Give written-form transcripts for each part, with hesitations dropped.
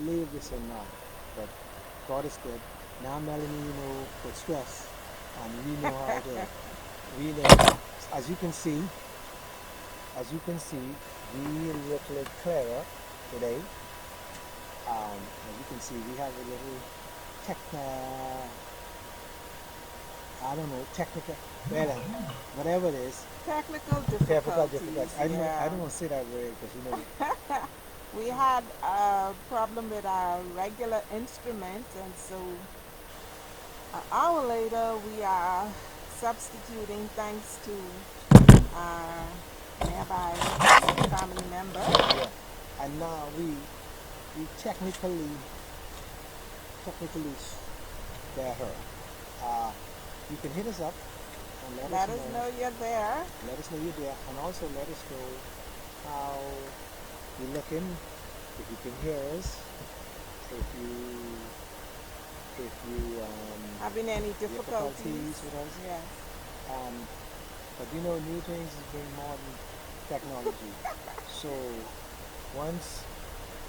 leave this or not, but God is good. Now Melanie, put stress, and we know how to, we know, as you can see, we look a little clearer today. As you can see, we have a little techno, I don't know, technical, well, whatever it is, Technical technical difficulties, difficulty. I yeah. don't want to say that word because We had a problem with our regular instrument, and so an hour later we are substituting thanks to our nearby family member. yeah. And now we technically better. Uh, you can hit us up and let us Let us know. know you're there. Let us know you're there, and also let us know how you're looking. If you can hear us, if Having any difficulties? difficulties with us. Yes. Um, but new things is bring modern technology. So once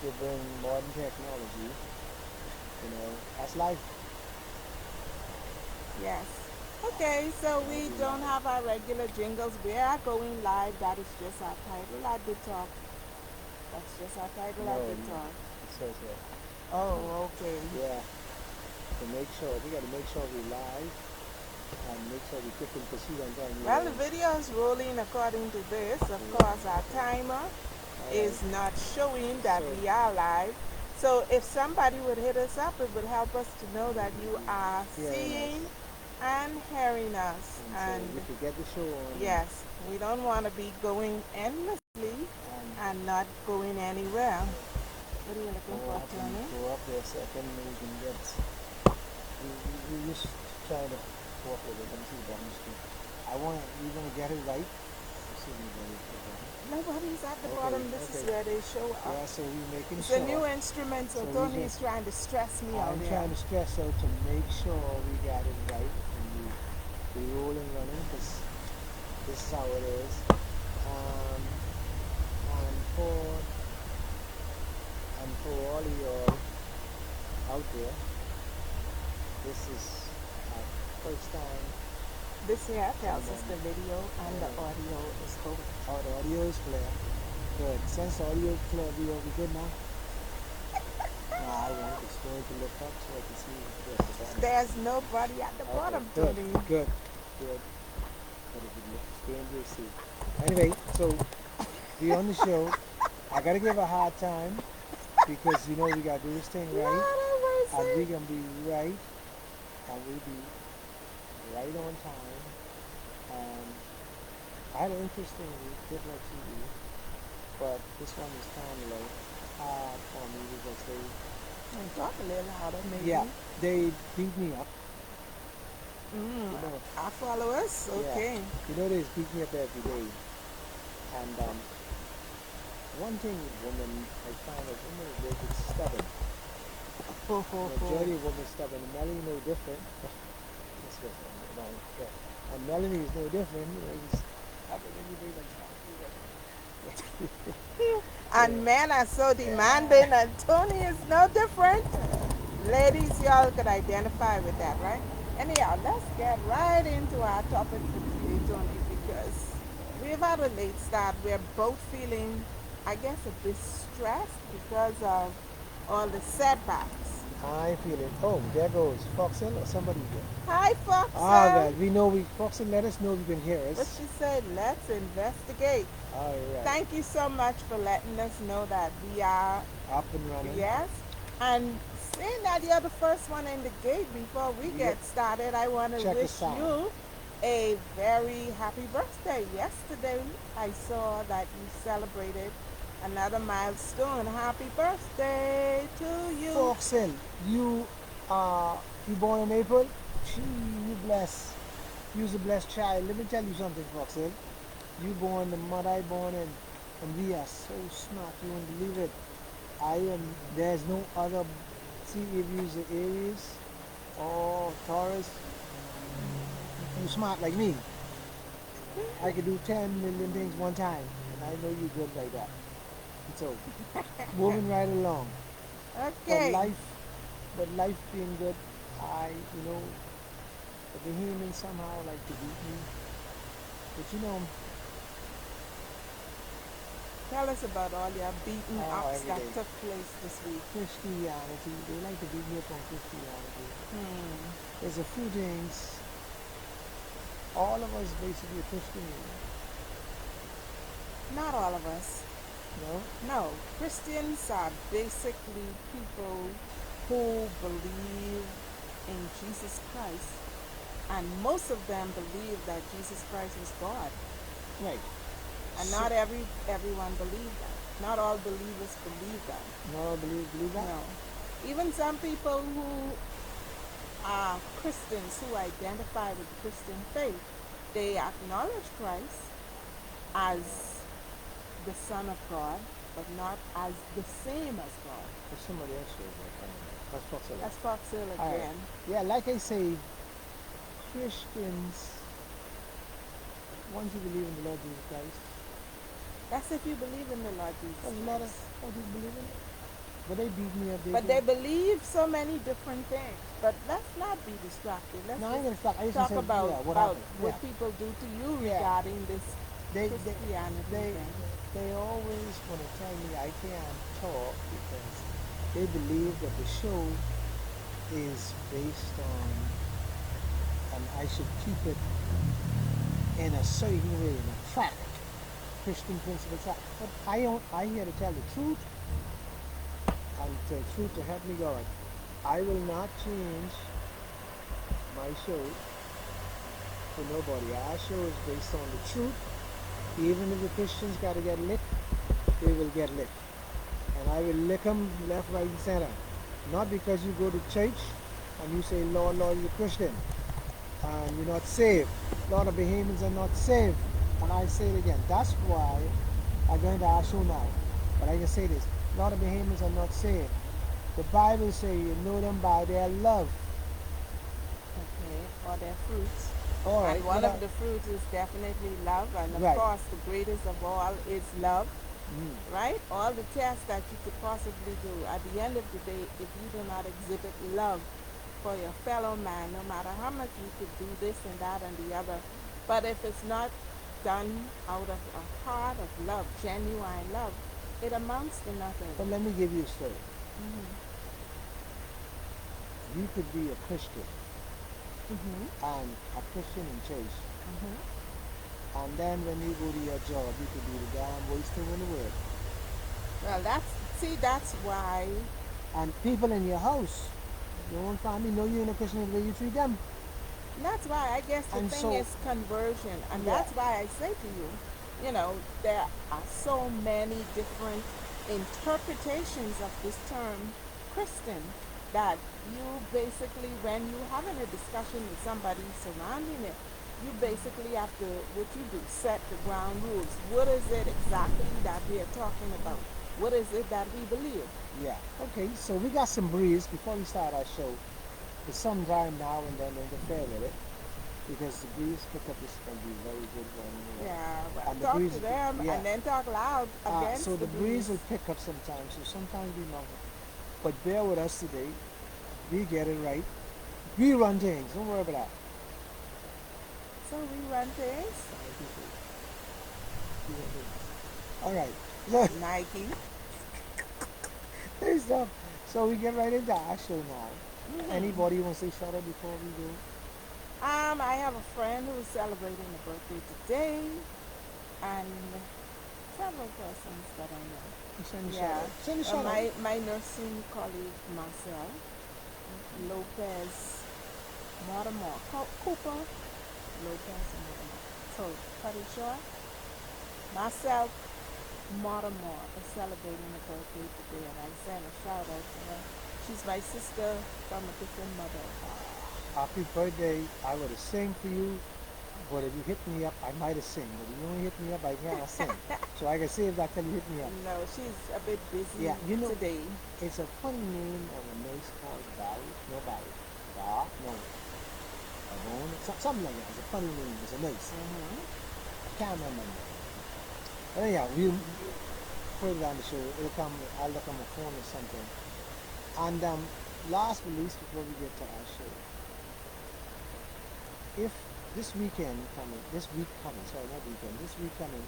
you bring modern technology, that's life. Yes. Okay, so That'll we be don't life. have our regular jingles. We are going live. That is just our title at the top. That's just our title No, at the top. it says that. Oh, okay. Yeah, to make sure we got to make sure we live and make sure we quickly proceed on time. Well, the video is rolling according to this. Of course, our timer All right. is not showing that So we are live. So if somebody would hit us up, it would help us to know that you are hearing us, seeing and hearing us. and so And we could get the show on. yes, we don't want to be going endlessly And and not going anywhere. What are you looking go for, up and Tony? go up there a second, we can get. We just trying to work with it. Let me see the button screen. We want to get it right. Let's see if we get it right. Nobody's at the Okay, bottom. This is okay. where they show up. Yeah, so we making It's a sure. new instrument, so So we Tony is just, trying to stress me out I'm there. trying to stress out to make sure we got it right and we roll and running because this is how it is. Um, and for all of y'all out there, this is our first time. This here tells us the video and the audio is going. Oh, the audio is clear. Good. Since the audio is clear, we good now. I want the screen to look up so I can see the bottom. There's nobody at the Okay, bottom, good, Tony. good, good. But if you look, screen will see. Anyway, so we on the show. I gotta give a hard time because we gotta do this thing right, Lord have and we mercy. gonna be right, and we'll be right on time. Um, I had an interesting week, just like you do, but this one is kind of like hard for me because Talk a little louder, maybe. yeah, they beat me up. Mm, You know, our followers? yeah, Okay. they beat me up every day. And one thing with women, I find that women are very bit stubborn. Ho, ho, ho. Majority of women stubborn. And Melanie no different. That's good. No, yeah. And Melanie is no different. He's stubborn every day like that. And men are so demanding, and Tony is no different. Ladies, y'all could identify with that, right? Anyhow, let's get right into our topic for today, Tony, because we've had a late start. We're both feeling, I guess, a bit stressed because of all the setbacks. I feel it. Oh, there goes Foxel or somebody there. Hi, Ah, Foxer. well, Foxel, let us know if you can hear What us. she said, let's investigate. All right. Thank you so much for letting us know that we are. Up and running. Yes. And seeing that you're the first one in the gate, before we Yep. get started, I want to Check the wish sound. you a very happy birthday. Yesterday, I saw that you celebrated another milestone. Happy birthday to you. Foxel, you born in April? Gee, you blessed. You's a blessed child. Let me tell you something, Foxel. You born the mother I born in, and we are so smart. You won't believe it. There's no other. See if you's the Aries or Taurus, you smart like me. I could do 10 million things one time, and I know you good like that. So, moving right along. But Okay. life being good, the Bahamians somehow like to beat me. But Tell us about all your beaten ups every that day. took place this week. Christianity, they like to beat me up on Christianity. Hmm. There's a few things, all of us basically are Christian, Not all of us. you know? No. Christians are basically people who believe in Jesus Christ. And most of them believe that Jesus Christ is God. Right. And So, not everyone believes that. Not all believers believe that. no, believe that? No. Even some people who are Christians who identify with the Christian faith, they acknowledge Christ as the Son of God, but not as the same as God. There's somebody else here, but anyway, let's talk to that. That's Foxhill All right. again. Yeah, like I say, Christians, once you believe in the Lord Jesus Christ, That's if you believe in the Lord Jesus there's a lot of Christ. people believe in it. But they beat me up, But they believe so many different things. But let's not be distracted. Let's No, I ain't just gonna stop. I just talk said, about, yeah, what about happened? Yeah, what people do to you yeah. regarding this They, they, Christianity they, thing. they always want to tell me I can't talk because they believe that the show is based on, and I should keep it in a certain way, in a track, Christian principle track. But I don't. I here to tell the truth, and the truth to help me God. I will not change my show for nobody. Our show is based on the truth. Even if the Christians got to get licked, they will get licked. And I will lick them left, right, and center. Not because you go to church and you say, Lord, Lord, you're a Christian, and you're not saved. A lot of Bahamians are not saved. And I say it again. That's why I'm going to our show now. But I can say this. A lot of Bahamians are not saved. The Bible says you know them by their love. Okay, or their fruits. All right. And one of the fruits is definitely love. And of Right. course, the greatest of all is love. Mm. Right? All the tests that you could possibly do. At the end of the day, if you do not exhibit love for your fellow man, no matter how much you could do this and that and the other, but if it's not done out of a heart of love, genuine love, it amounts to nothing. But let me give you a story. Mm-hmm. You could be a Christian Mm-hmm. and a Christian in church. Mm-hmm. And then when you go to your job, you could be the damn worst thing in the world. Well, that's why. And people in your house, your own family, know you in a Christian the way you treat them. That's why I guess the And thing so, is conversion, and yeah, that's why I say to you, there are so many different interpretations of this term Christian that you basically, when you having a discussion with somebody surrounding it, you basically have to, what you do, set the ground rules. What is it exactly that we are talking about? What is it that we believe? yeah. Okay, so we got some breeze before we start our show. The sun drying now and then interfere with it because the breeze pick up is going to be very good one. Yeah, well, And the talk breeze, to them yeah. and then talk loud against So the the breeze breeze. will pick up sometimes. So sometimes we know. But bear with us today. We get it right. We run things. Don't worry about that. So we run things. All right. So, Nike. hey, stuff. So we get right into our show now. Mm-hmm. Anybody want to say shout out before we go? I have a friend who's celebrating a birthday today, and several persons that I know. Send a shout Yeah, out. Send a shout out. my nursing colleague Marcel Lopez Mortimer Cooper Lopez Mortimer. So cut it short. Marcel Mortimer is celebrating a birthday today, and I sent a shout out to her. She's my sister from a different mother. Happy birthday. I would have sing for you, but if you hit me up, I might have sing. But if you don't hit me up, I can't sing. So I can save that till you hit me up. No, she's a bit busy Yeah, today. it's a funny name of a nurse called Barry. No Barry. Bar? No. Something like that. It's a funny name. It's a nurse. Mm-hmm. I can't remember her name. But anyhow, we further down the show, it'll come. I'll look on my phone or something. And last but least, before we get to our show, if this weekend coming, this week coming, sorry, not weekend, this week coming,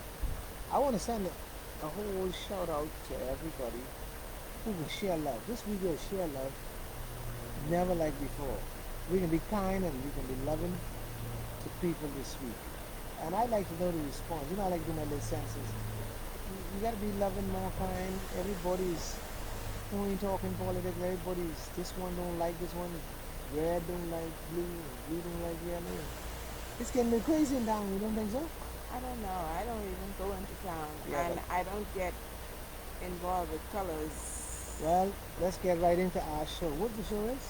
I want to send a whole shout out to everybody who will share love. This week we'll share love, never like before. We can be kind and we can be loving to people this week. And I like to know the response. You know, I like to do my little senses. You got to be loving, more kind. Everybody's who ain't talking politics. Everybody's this one don't like this one. Red don't like blue. And blue don't like yellow. It's getting a bit crazy in town. You don't think so? I don't know. I don't even go into town, Yeah, and but I don't get involved with colors. well, let's get right into our show. What the show is?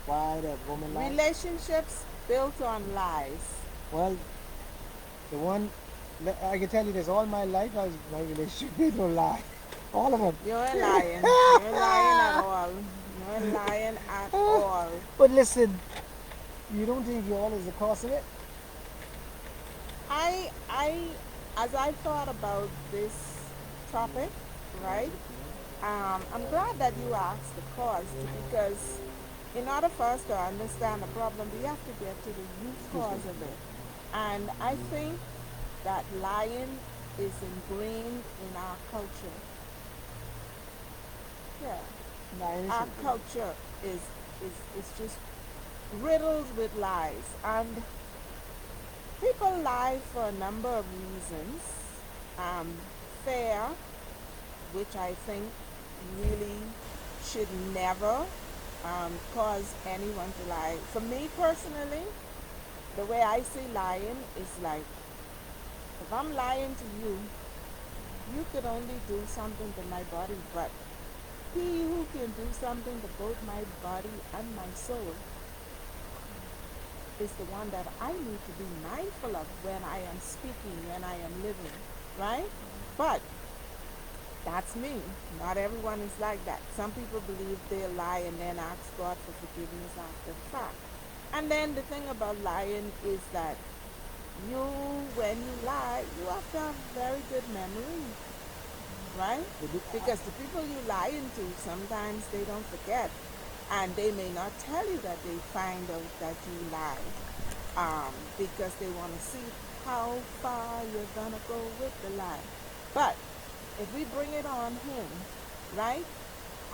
Why that woman lies? Relationships built on lies. Well, the one I can tell you this: all my life, I was my relationship with no lie. All of them. You ain't lying. You ain't lying at all. You ain't lying at all. But listen, you don't think y'all is the cause of it? I, as I thought about this topic, right? I'm glad that you asked the cause because in order for us to understand the problem, we have to get to the root Excuse me. cause of it. And I think that lying is ingrained in our culture. Yeah, Nah, our innocent. culture is just riddled with lies, and people lie for a number of reasons. Um, Fear, which I think really should never cause anyone to lie. For me personally, the way I see lying is like if I'm lying to you, you could only do something to my body, but he who can do something to both my body and my soul is the one that I need to be mindful of when I am speaking, when I am living, right? But that's me. Not everyone is like that. Some people believe they'll lie and then ask God for forgiveness after the fact. And then the thing about lying is that you, when you lie, you have to have very good memory, right? They do- Because the people you lying to, sometimes they don't forget. And they may not tell you that they find out that you lie because they want to see how far you're going to go with the lie. But if we bring it on him, right?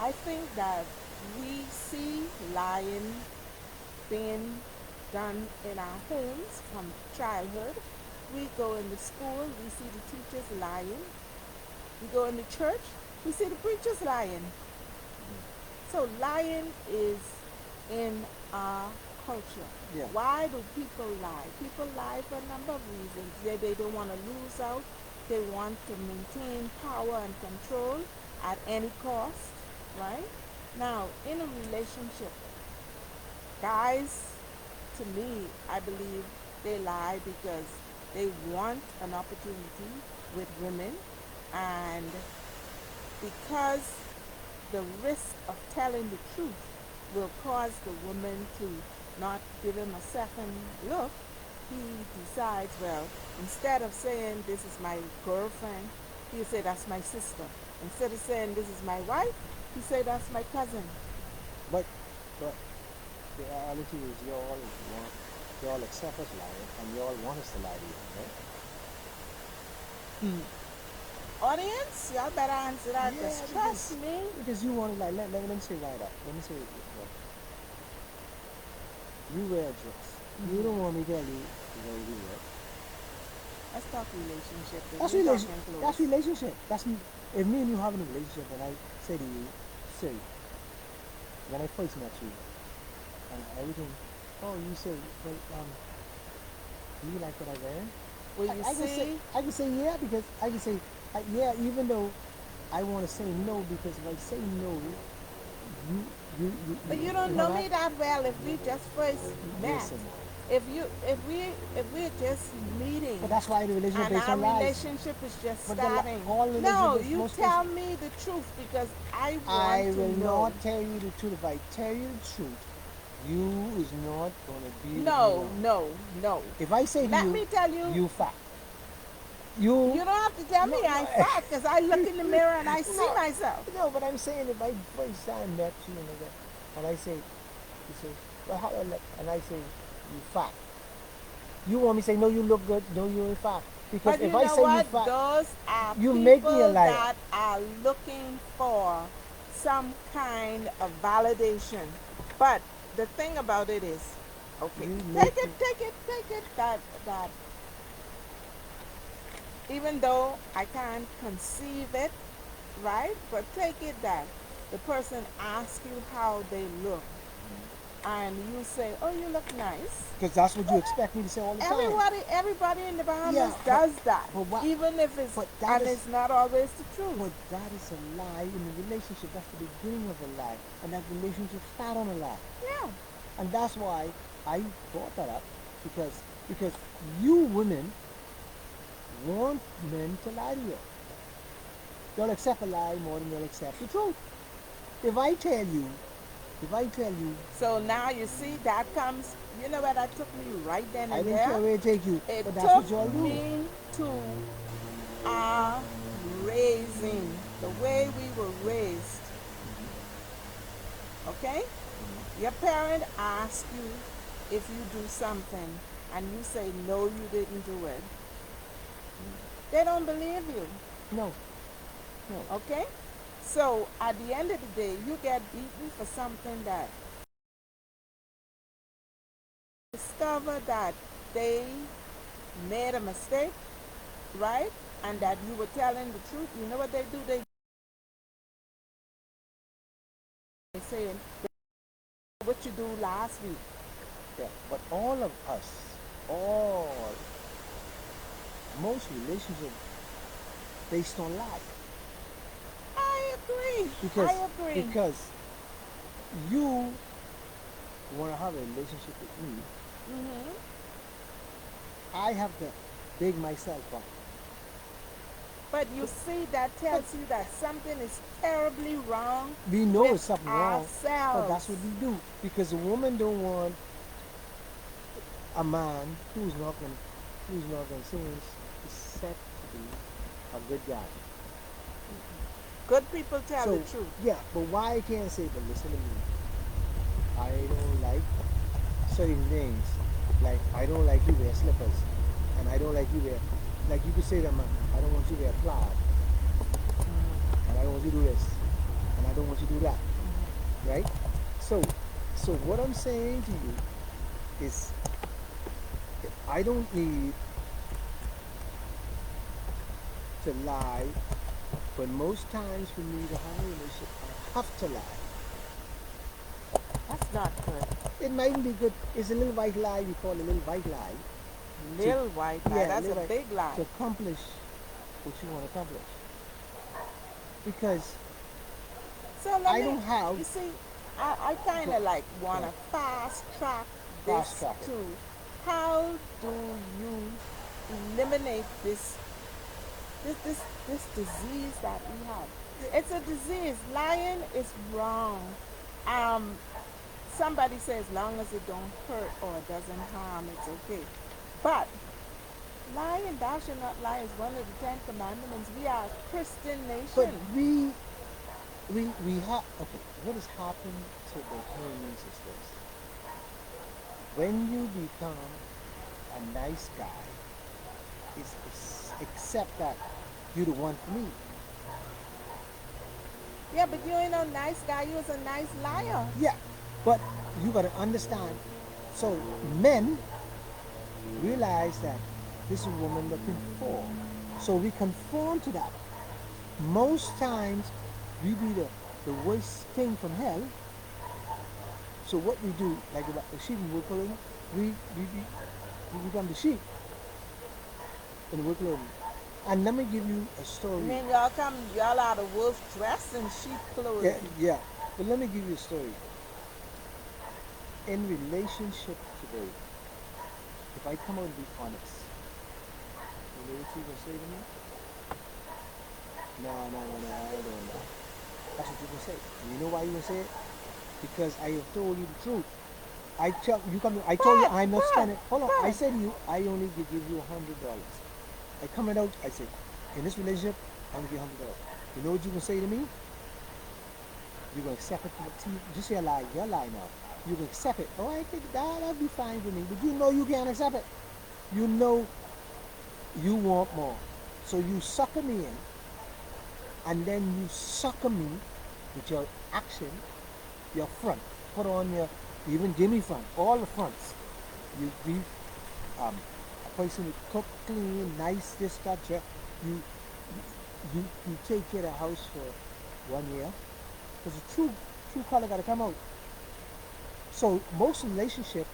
I think that we see lying being done in our homes from childhood. We go into school, we see the teachers lying. We go into church, we see the preachers lying. So lying is in our culture. Yeah. Why do people lie? People lie for a number of reasons. They don't want to lose out. They want to maintain power and control at any cost, right? Now, in a relationship, guys, to me, I believe they lie because they want an opportunity with women, and because the risk of telling the truth will cause the woman to not give him a second look, he decides, well, instead of saying this is my girlfriend, he'll say that's my sister. Instead of saying this is my wife, he say that's my cousin. But but the reality is y'all accept us lying and y'all want us to lie to you, right? Audience, y'all better answer that Yeah, because trust me, because you want to like let me say right up. Let me say it. Right. You wear a dress. You don't want me to tell you the way you wear. let's talk relationship. That's We're relation. talking That's close. relationship. That's if me and you having a relationship, and I say to you, say, when I first met you, and everything, oh, you say, well, do you like what I wear? Well, you see, I can say yeah because I can say yeah even though I want to say no because if I say no, but you you don't know know that. me that well if we just first met. Listen, If we're just meeting but that's why the relationship and based our on lies. relationship is just But starting. all No, relationships, you most tell relationships, me the truth because I I want to will know. not tell you the truth. If I tell you the truth, you is not gonna be with me No, long. no, no. If I say to Let you, me tell you, you fat. You You don't have to tell no me no I'm fat because I look in the mirror and I see no myself. no. But I'm saying if I first time met you and I say you say well how I look and I say you fat. You want me to say no you look good no you ain't fat because But if you I know say you what? fat Those are you make me a people liar. that are looking for some kind of validation. But the thing about it is, okay, You take make it, me take it, take it. That even though I can't conceive it, right? But take it that the person asks you how they look, and you say, "Oh, you look nice." because that's what you expect me to say all the time. Everybody in the Bahamas Yeah, does that, but what? even if it's But that and is it's not always the truth. but that is a lie in a relationship. That's the beginning of a lie, and that relationship start on a lie, Yeah. and that's why I brought that up because you women want men to lie to you. They'll accept a lie more than they'll accept the truth. If I tell you, if I tell you, So now you see that comes. You know where that took me right then I and don't care there. where it take you, It but that's took what y'all do. me to our raising, the way we were raised. Okay? Your parent asks you if you do something and you say no you didn't do it. They don't believe you. No, no. Okay? So at the end of the day you get beaten for something that discover that they made a mistake, right? And that you were telling the truth. You know what they do? They say what you do last week. Yeah, but all of us, all most relationships based on lie I agree. I because agree. because you want to have a relationship with me, Hmm. I have to big myself up. But you see, that But tells you that something is terribly wrong we know with it's something wrong, but ourselves. that's what we do because a woman don't want a man who's not going to seems set to be a good guy. Good people tell the So truth. yeah, but why I can't say? But listen to me. I don't like certain things. Like I don't like you wear slippers, and I don't like you wear. Like you could say to man, I don't want you to wear plaid, and I don't want you to do this, and I don't want you to do that. Right? So, so what I'm saying to you is, I don't need to lie, but most times for me to have a relationship, I have to lie. That's not good. It mightn't be good. It's a little white lie. We call it a little white lie. To Little white lie. yeah, That's a little white big lie. to accomplish what you want to accomplish. Because So let I me, don't have you see, I kind go, of like go want to ahead, fast track fast this track it. to how do you eliminate this disease that we have? It's a disease. Lying is wrong. Um, Somebody says as long as it don't hurt or it doesn't harm, it's okay. But lying, thou shalt not lie, is one of the 10 Commandments. We are a Christian But nation. we have okay. What has happened to the human sisters? When you become a nice guy, it's accept that you the one for me. Yeah, but you ain't no nice guy. You was a nice liar. Yeah, but you got to understand. So men realize that this is a woman that conform. So we conform to that. Most times we be the worst thing from hell. So what we do, like the sheep in wool clothing, we become the sheep in wool clothing. And let me give you a I story. mean, y'all out of wolf dressed in sheep Yeah, clothing. yeah. But let me give you a story. In relationship today, if I come out and be honest, you know what you gonna say to me? No, no, no, no, I ain't doing that. That's what you gonna say. And you know why you gonna say it? Because I have told you the truth. I tell you come. I told you But, I'm not but, spending. Hold on. I but, said to you I only give you $100. I come out, I say, in this relationship, I'm gonna get $100. You know what you gonna say to me? You're gonna accept it. Just your lie. Your lie now. You can accept it. Oh, I think that'll be fine for me. But you know you can't accept it. You know you want more. So you sucker me in, and then you sucker me with your action, your front. Put on your, even Jimmy front, all the fronts. You be um, a person who cook, clean, nice, this, that, yeah. You, you take care of the house for 1 year. Because the true color got to come out. So most relationship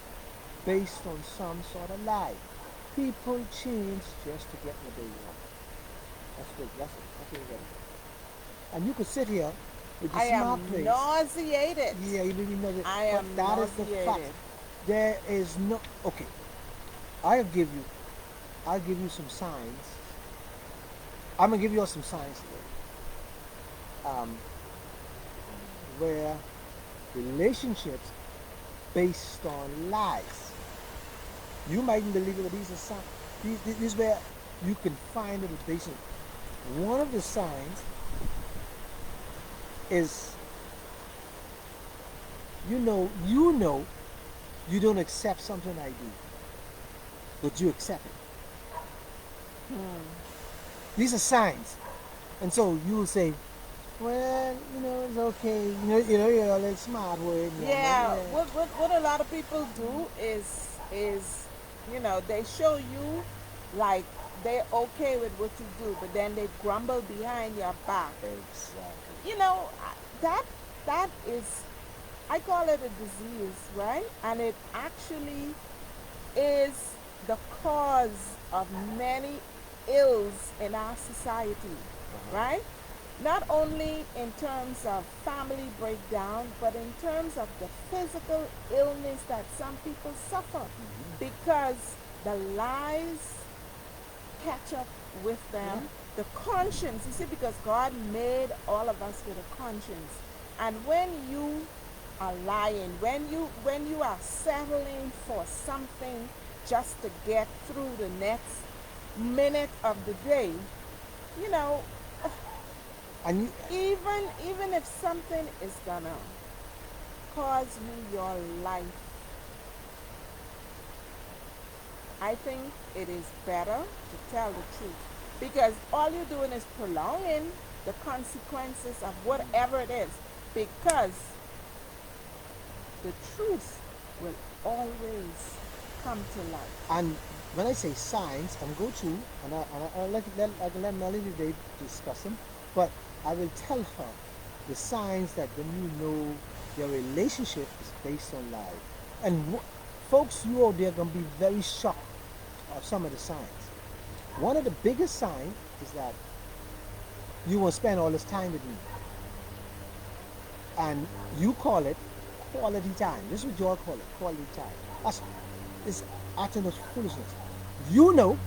based on some sort of lie. People change just to get what they want. That's good. That's what you get. And you could sit here with the I smart am place. nauseated. Yeah, you really know that. I But am that is the fact. nauseated. There is no okay. I'll give you I'll give you some signs. I'm gonna give you all some signs today. Where relationships based on lies. You mightn't believe it, but these are signs. This is where you can find it based on. One of the signs is you know you don't accept something I do, but you accept it. These are signs. And so you will say, well, it's okay. You're a little smart word. Yeah, Yeah. what a lot of people do is they show you like they're okay with what you do, but then they grumble behind your back. Exactly. You know, that that is, I call it a disease, right? And it actually is the cause of many ills in our society, Uh-huh. right? Not only in terms of family breakdown, but in terms of the physical illness that some people suffer Hmm. because the lies catch up with Yeah. them. The conscience, you see, because God made all of us with a conscience. And when you are lying, when you are settling for something just to get through the next minute of the day, you know, And you, even if something is gonna cause you your life, I think it is better to tell the truth because all you're doing is prolonging the consequences of whatever it is because the truth will always come to light. and when I say signs, I'm go to, I'll I can let Melanie today discuss them, but I will tell her the signs that when you know your relationship is based on lies. And folks, you out there gonna be very shocked of some of the signs. One of the biggest signs is that you will spend all this time with me, and you call it quality time. This is what you all call it, quality time. That's it's acting as foolishness. You know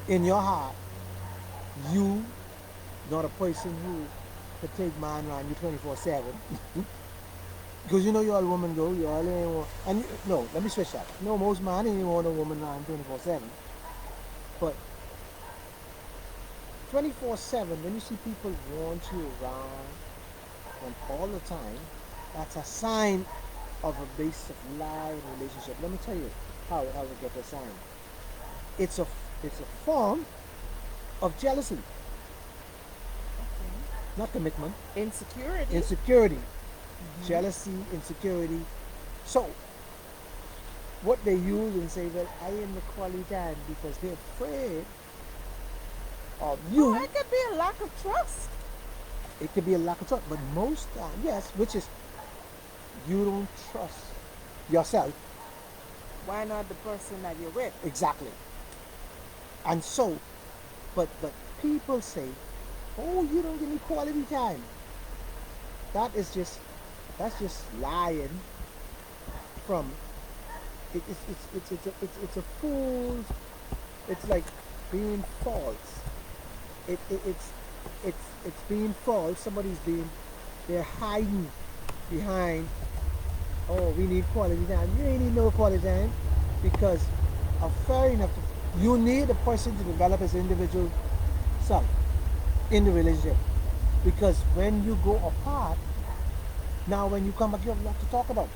in your heart you not a person who could take man around you 24/7. Because you know you're all woman go, you all ain't want, and no, let me switch that. No, most man ain't want a woman around 24/7. But 24/7, when you see people want you around and all the time, that's a sign of a base of lie relationship. Let me tell you how we get the sign. It's a it's a form of jealousy, not commitment. Insecurity. Insecurity, Mm-hmm. jealousy, insecurity. So what they use and say, well, I am the quality time because they're afraid of Oh, you. it could be a lack of trust. It could be a lack of trust, but most times, yes, which is you don't trust yourself Why not the person that you're with? exactly. And so, but people say, oh, you don't give me quality time. That is just that's just lying from it's a fool's. It's like being false. It's being false. Somebody's being they're hiding behind. Oh, we need quality time. You ain't need no quality time because fair enough. You need a person to develop his individual self in the relationship. Because when you go apart, now when you come back, you have a lot to talk about.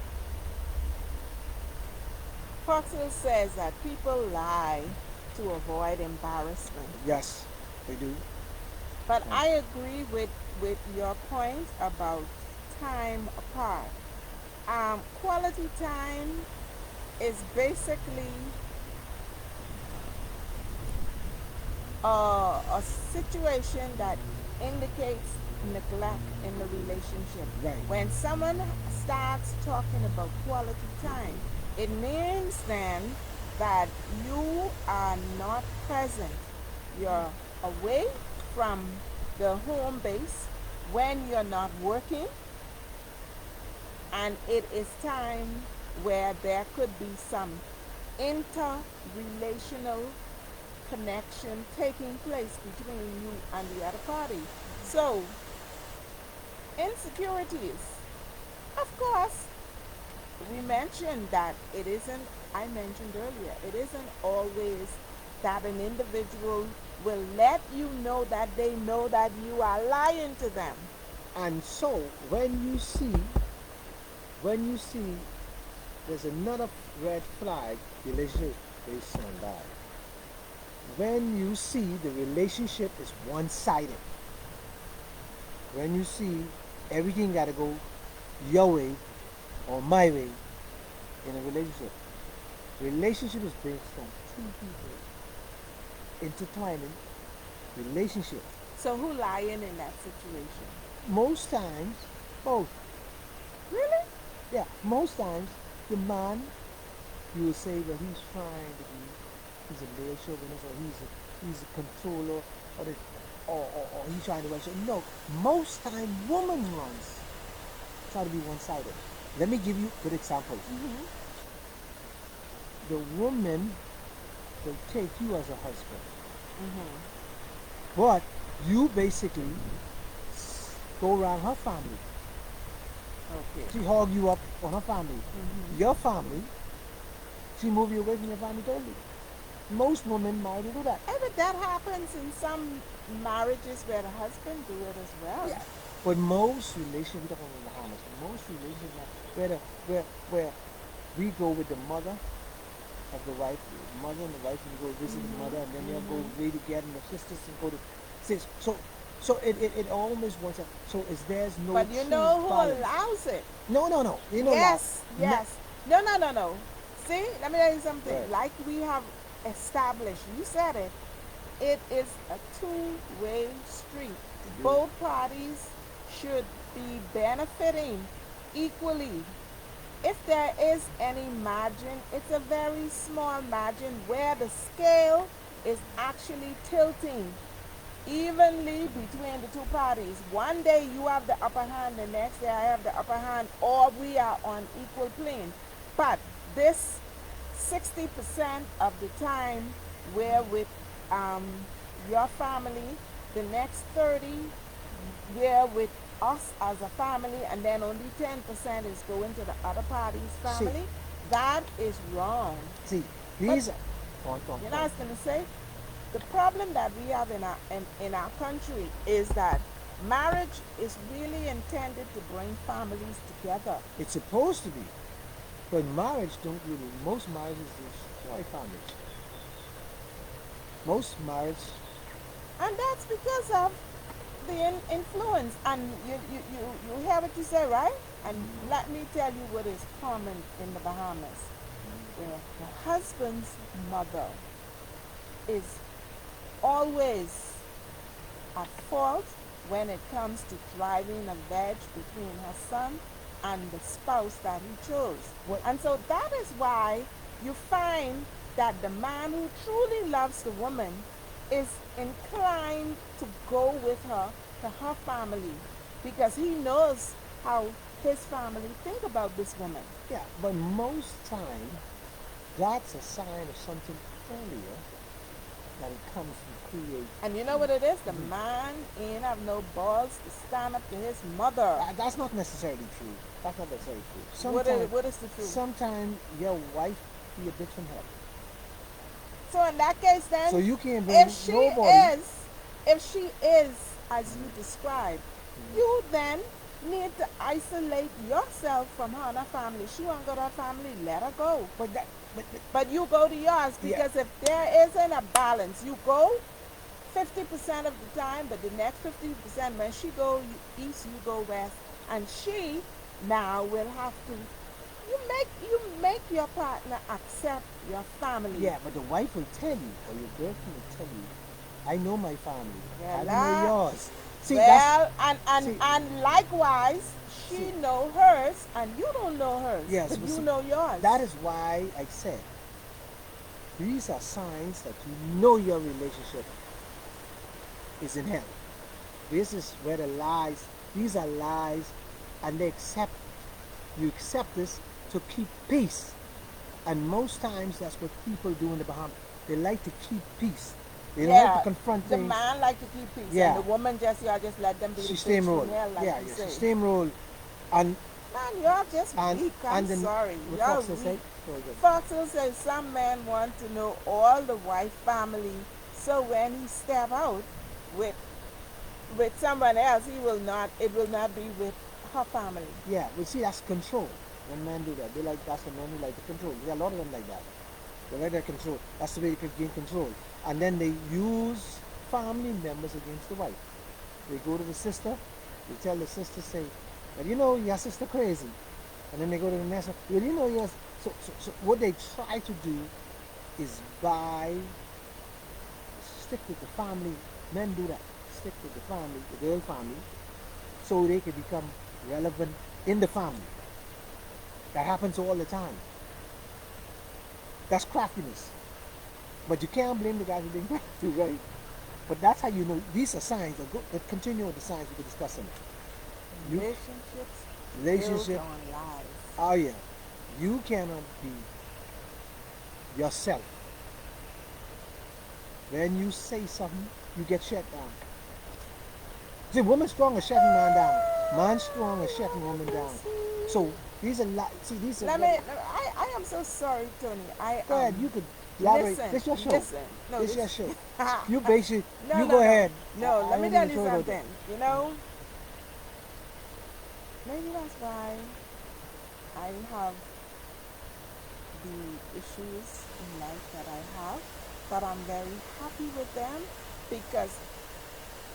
Foxwell says that people lie to avoid embarrassment. Yes, they do. But Right. I agree with your point about time apart. Quality time is basically a situation that indicates neglect in the relationship. Right. When someone starts talking about quality time, it means then that you are not present. You're away from the home base when you're not working, and it is time where there could be some interrelational connection taking place between you and the other party. So, insecurities. Of course, we mentioned that it isn't, I mentioned earlier, it isn't always that an individual will let you know that you are lying to them. And so when you see there's another red flag, the relationship is on that. When you see the relationship is one-sided, when you see everything got to go your way or my way in a relationship is based on two people intertwining relationship. So, who lying in that situation? Most times, both. Really? Yeah, most times the man, you will say that he's trying to be, he's a male chauvinist, or he's a controller, or the, or he's trying to run. So no, most time woman runs try to be one-sided. Let me give you a good example. Mm-hmm. The woman will take you as a husband, Mm-hmm. but you basically go around her family. Okay. She hog you up on her family. Mm-hmm. Your family, she move you away from your family totally. Most women marry to do that. But that happens in some marriages where the husband do it as well. Yeah. But most relationships, we talk about the Bahamas, most relationships where where we go with the mother of the wife, the mother and the wife, and you go visit the Mm-hmm. mother, and then they'll go Mm-hmm. way together, and the sisters and go to sis. So it almost wants to. So is there's no But you true know who balance? allows it? No. You know loud. Yes, No. yes. No, no, no, no. See, let me tell you something. Right. Like we have established, you said it, it is a two-way street. Both parties should be benefiting equally. If there is any margin, it's a very small margin where the scale is actually tilting evenly between the two parties. One day you have the upper hand, the next day I have the upper hand, or we are on equal plane. But this 60% of the time we're with your family, the next 30 we're with us as a family, and then only 10% is going to the other party's See, family. That is wrong. see, But these. Go you know, I on. was going to say, the problem that we have in our country is that marriage is really intended to bring families together. It's supposed to be, but marriage don't really. Most marriages destroy families. Most marriage. And that's because of the influence. And you hear what you say, right? And let me tell you what is common in the Bahamas. The husband's mother is always at fault when it comes to driving a wedge between her son and the spouse that he chose. What? And so that is why you find that the man who truly loves the woman is inclined to go with her to her family because he knows how his family think about this woman. Yeah, but most time that's a sign of something earlier that it comes to create. And you know what it is? The man ain't have no balls to stand up to his mother. That's not necessarily true. That's not necessarily true. What is the truth? Sometimes your wife be a bit from help. So in that case, So then, you can't if bring she nobody. is, if she is as you describe, Mhm. you then need to isolate yourself from her and her family. She won't go to her family, let her go. But that, but But you go to yours yeah, because if there isn't a balance, you go 50% of the time, but the next 50% when she go east, you go west, and she now will have to. You make your partner accept your family. yeah. But the wife will tell you, or your girlfriend will tell you, I know my family. I don't know Well, yours. See, that's well, and see, and likewise, see. she know hers, and you don't know hers, Yes, but but you see, know yours. that is why I said these are signs that you know your relationship is in hell. This is where the lies. These are lies, and they accept. You accept this to keep peace. And most times that's what people do in the Bahamas. They like to keep peace. They don't like to Yeah, confront the things. man like to keep peace, and the Yeah, woman just you just let them be she the fish in steamroll. hell, like Yeah, you yeah, she say. steamroll. And Man, you're just and weak. I'm and then sorry, what you're Fox will say? weak. Go again. Foxel says some men want to know all the wife family, so when he step out with with someone else, he will not. It will not be with her family. Yeah, but see that's control. When men do that, they like that's the men who like to control. There are a lot of them like that. They like that control. That's the way they could gain control. And then they use family members against the wife. They go to the sister, they tell the sister, say, well, you know, your sister crazy. And then they go to the next one, well, you know, yours. So what they try to do is buy, stick with the family. Men do that. Stick with the family, the girl family, so they can become relevant in the family. That happens all the time. That's craftiness. But you can't blame the guy for being crafty, right? But that's how you know these are signs. That continue with the signs we were discussing. You Relationships built relationship. on lies. Oh yeah, you cannot be yourself. When you say something, you get shut down. See, woman strong is shutting man down. Man strong is shutting woman down. So these are see these are what. I am so sorry, Tony. Go ahead. You could elaborate. Listen, This your show. listen. No, This this. your show. You basically No, you no, go no, ahead. no. I Let me don't tell even you throw it out there. something. You know, maybe that's why I have the issues in life that I have, but I'm very happy with them because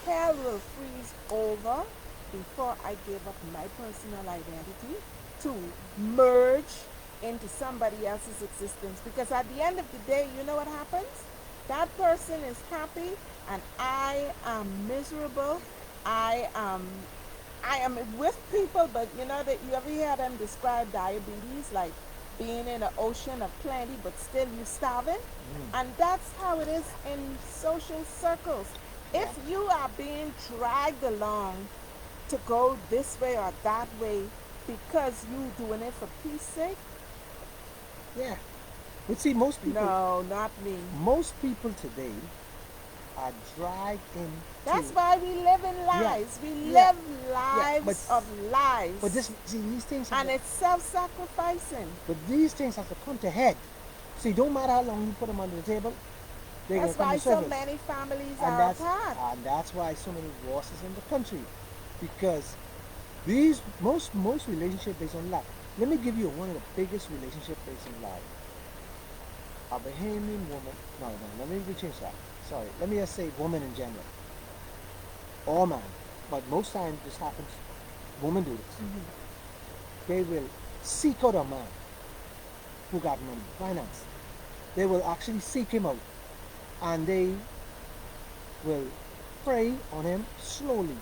hell will freeze over before I give up my personal identity to merge into somebody else's existence. Because at the end of the day, you know what happens? That person is happy and I am miserable. I am I am with people, but you know that you ever hear them describe diabetes like being in an ocean of plenty, but still you starving, Mm. and that's how it is in social circles. If Yeah. you are being dragged along to go this way or that way because you doing it for peace sake, Yeah. But see, no, not me. most people today are dragged That's into. why we live in Yeah, lies. We yeah, live yeah. lives of But lies, this see these things have and to, it's self-sacrificing. but these things have to come to head. See, don't matter how long you put them under the table, they're gonna That's come why to so surface. many families And are that's apart. and that's why so many wars is in the country, because these most relationship based on love. Let me give you one of the biggest relationship based on love. A Bahamian woman. No, no. Let me change that. Sorry. Let me just say woman in general, or man. But most times this happens. Women do this. Mm-hmm. They will seek out a man who got money, finance. They will actually seek him out, and they will prey on him slowly.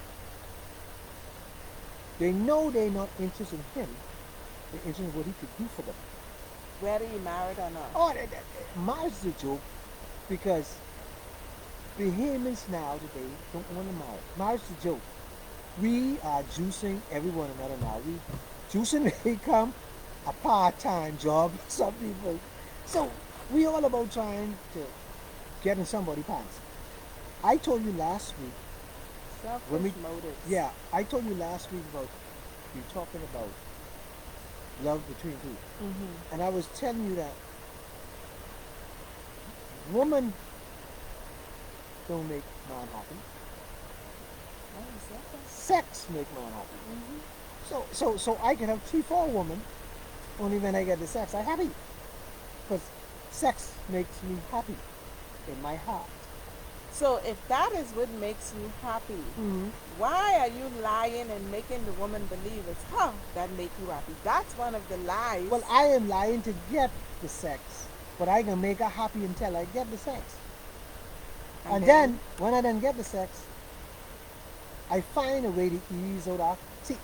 They know they're not interested in him. They're interested in what he could do for them. Whether you married or not. Oh, marriage is a joke because Bahamians now today don't want to marry. Marriage is a joke. We are juicing every one another now. We juicing may become a part-time job for some people. So we all about trying to get in somebody's pants. I told you last week when Selfish we motives. yeah, I told you last week about you talking about love between two. Mm-hmm. And I was telling you that Woman don't make man happy. What is that? Sex make man happy. Mm-hmm. So I can have 3, 4 women. Only when I get the sex, I happy. Because sex makes me happy in my heart. So if that is what makes you happy, Mm-hmm. why are you lying and making the woman believe it's her that make you happy? That's one of the lies. Well, I am lying to get the sex, but I can make her happy until I get the sex. And then when I then get the sex, I find a way to ease out that. See,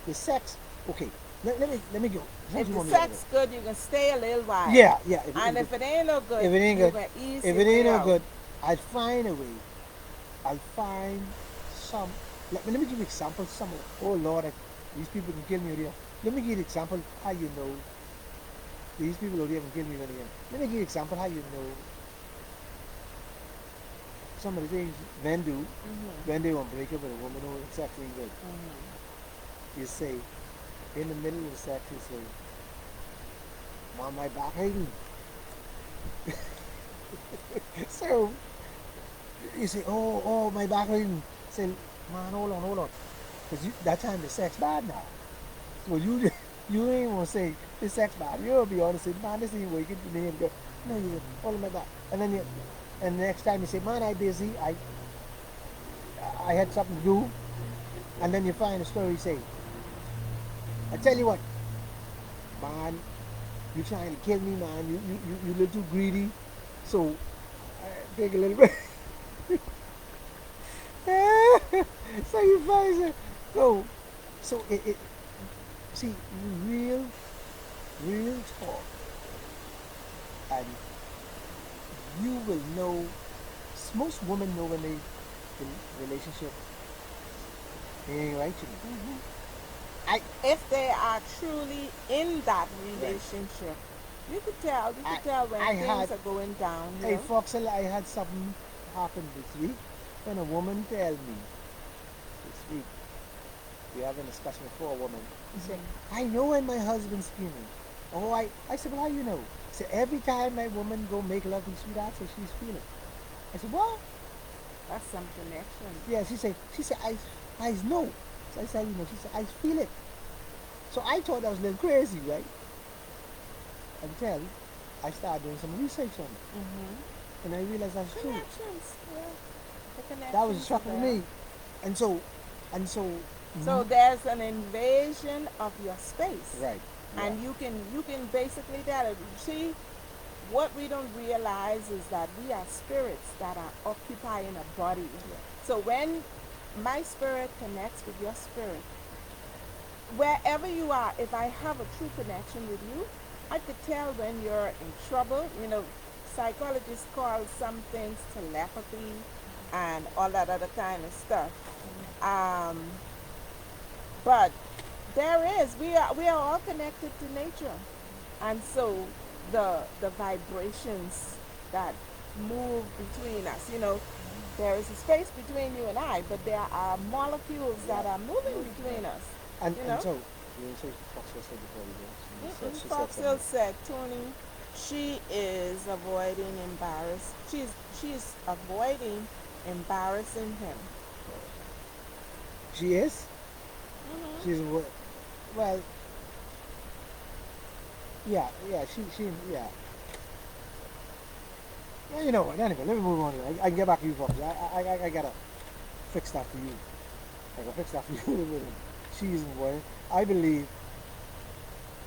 the sex. Okay, let me go. if the sex good, you can stay a little while. Yeah, yeah. And if it ain't no good, if it ain't you good, can ease if your it ain't way no out. good, I'll find a way. I'll find some. Let me give you example. Some. Oh Lord, these people can kill me here. Let me give you example how you know. These people over here can kill me again. Let me give you example how you know. Some of the things men do Mm-hmm. when they want to break up with a woman who is sexually good. Mm-hmm. You say, in the middle of the sex, you say, "Mom, my back hurting." So you say, "Oh, my back hurting." Say, "Man, hold on," because that time the sex bad now. So you ain't gonna say the sex bad. You'll be honest, say, "Man, this ain't working." You ain't go, "No, you say, hold on my back," and then and the next time you say, "Man, I busy. I had something to do," and then you find a story say, "I tell you what, man, you trying to kill me, man. You little too greedy. So take a little bit." So you find it. So it see real real talk, and you will know. Most women know when they in relationship they ain't right to me. Mm-hmm. I If they are truly in that right. relationship, you could tell. You I could tell when I things had are going Hey downhill. Foxel, I had something happen this week when a woman tell me this week we having a discussion with 4 women. He said, Mm-hmm. "I know when my husband's feeling." Oh, I said, "Well, how you know?" He said, "Every time my woman go make love to sweetheart, so she's feeling." I said, "What?" That's some connection. Yeah, she said, I know. So I said, "You know," she said, "I feel it." So I thought that was a little crazy, right? Until I started doing some research on it. Mm-hmm. And I realized that's true. Connections. Yeah. The That was a connections are shock to there. me. And so, and so, So there's an invasion of your space. right, yeah, And you can basically tell it. See, what we don't realize is that we are spirits that are occupying a body. yeah, So when my spirit connects with your spirit, wherever you are, if I have a true connection with you, I could tell when you're in trouble. Psychologists call some things telepathy and all that other kind of stuff. Um, but we are all connected to nature, and so the vibrations that move between us, there is a space between you and I, but there are molecules yeah. that are moving between us. you And know so, you know, so Fox said before we go. She said Foxhill something. said, Tony, she is avoiding embarrass. She's avoiding embarrassing him. She is. Hmm. She's well. Yeah. She yeah. Well, you know what? Anyway, let me move on. I can get back to you, Fox. I gotta fix that for you. I gotta fix that for you. She isn't worried. I believe.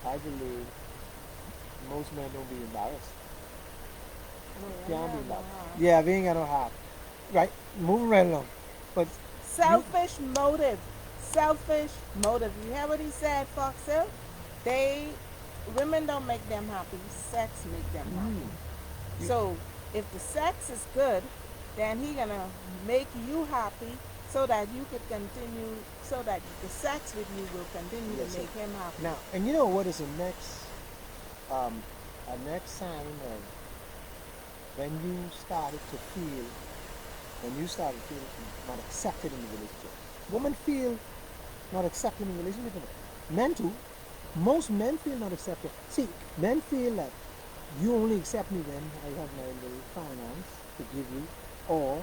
I believe most men don't be embarrassed. Can't be embarrassed. Yeah, we ain't got no heart. Right, moving right along. But you, Selfish motive. Selfish motive. You hear what he said, Foxhill? They Women don't make them happy. Sex make them mm, happy. you So if the sex is good, then he gonna make you happy so that you could continue, so that the sex with you will continue to listen make him happy. now, and you know what is um, a next sign of when you started to feel, when you started to feel not accepted in the relationship. Women feel not accepted in the relationship. Men too. Most men feel not accepted. See, men feel that You only accept me when I have my little finance to give you, or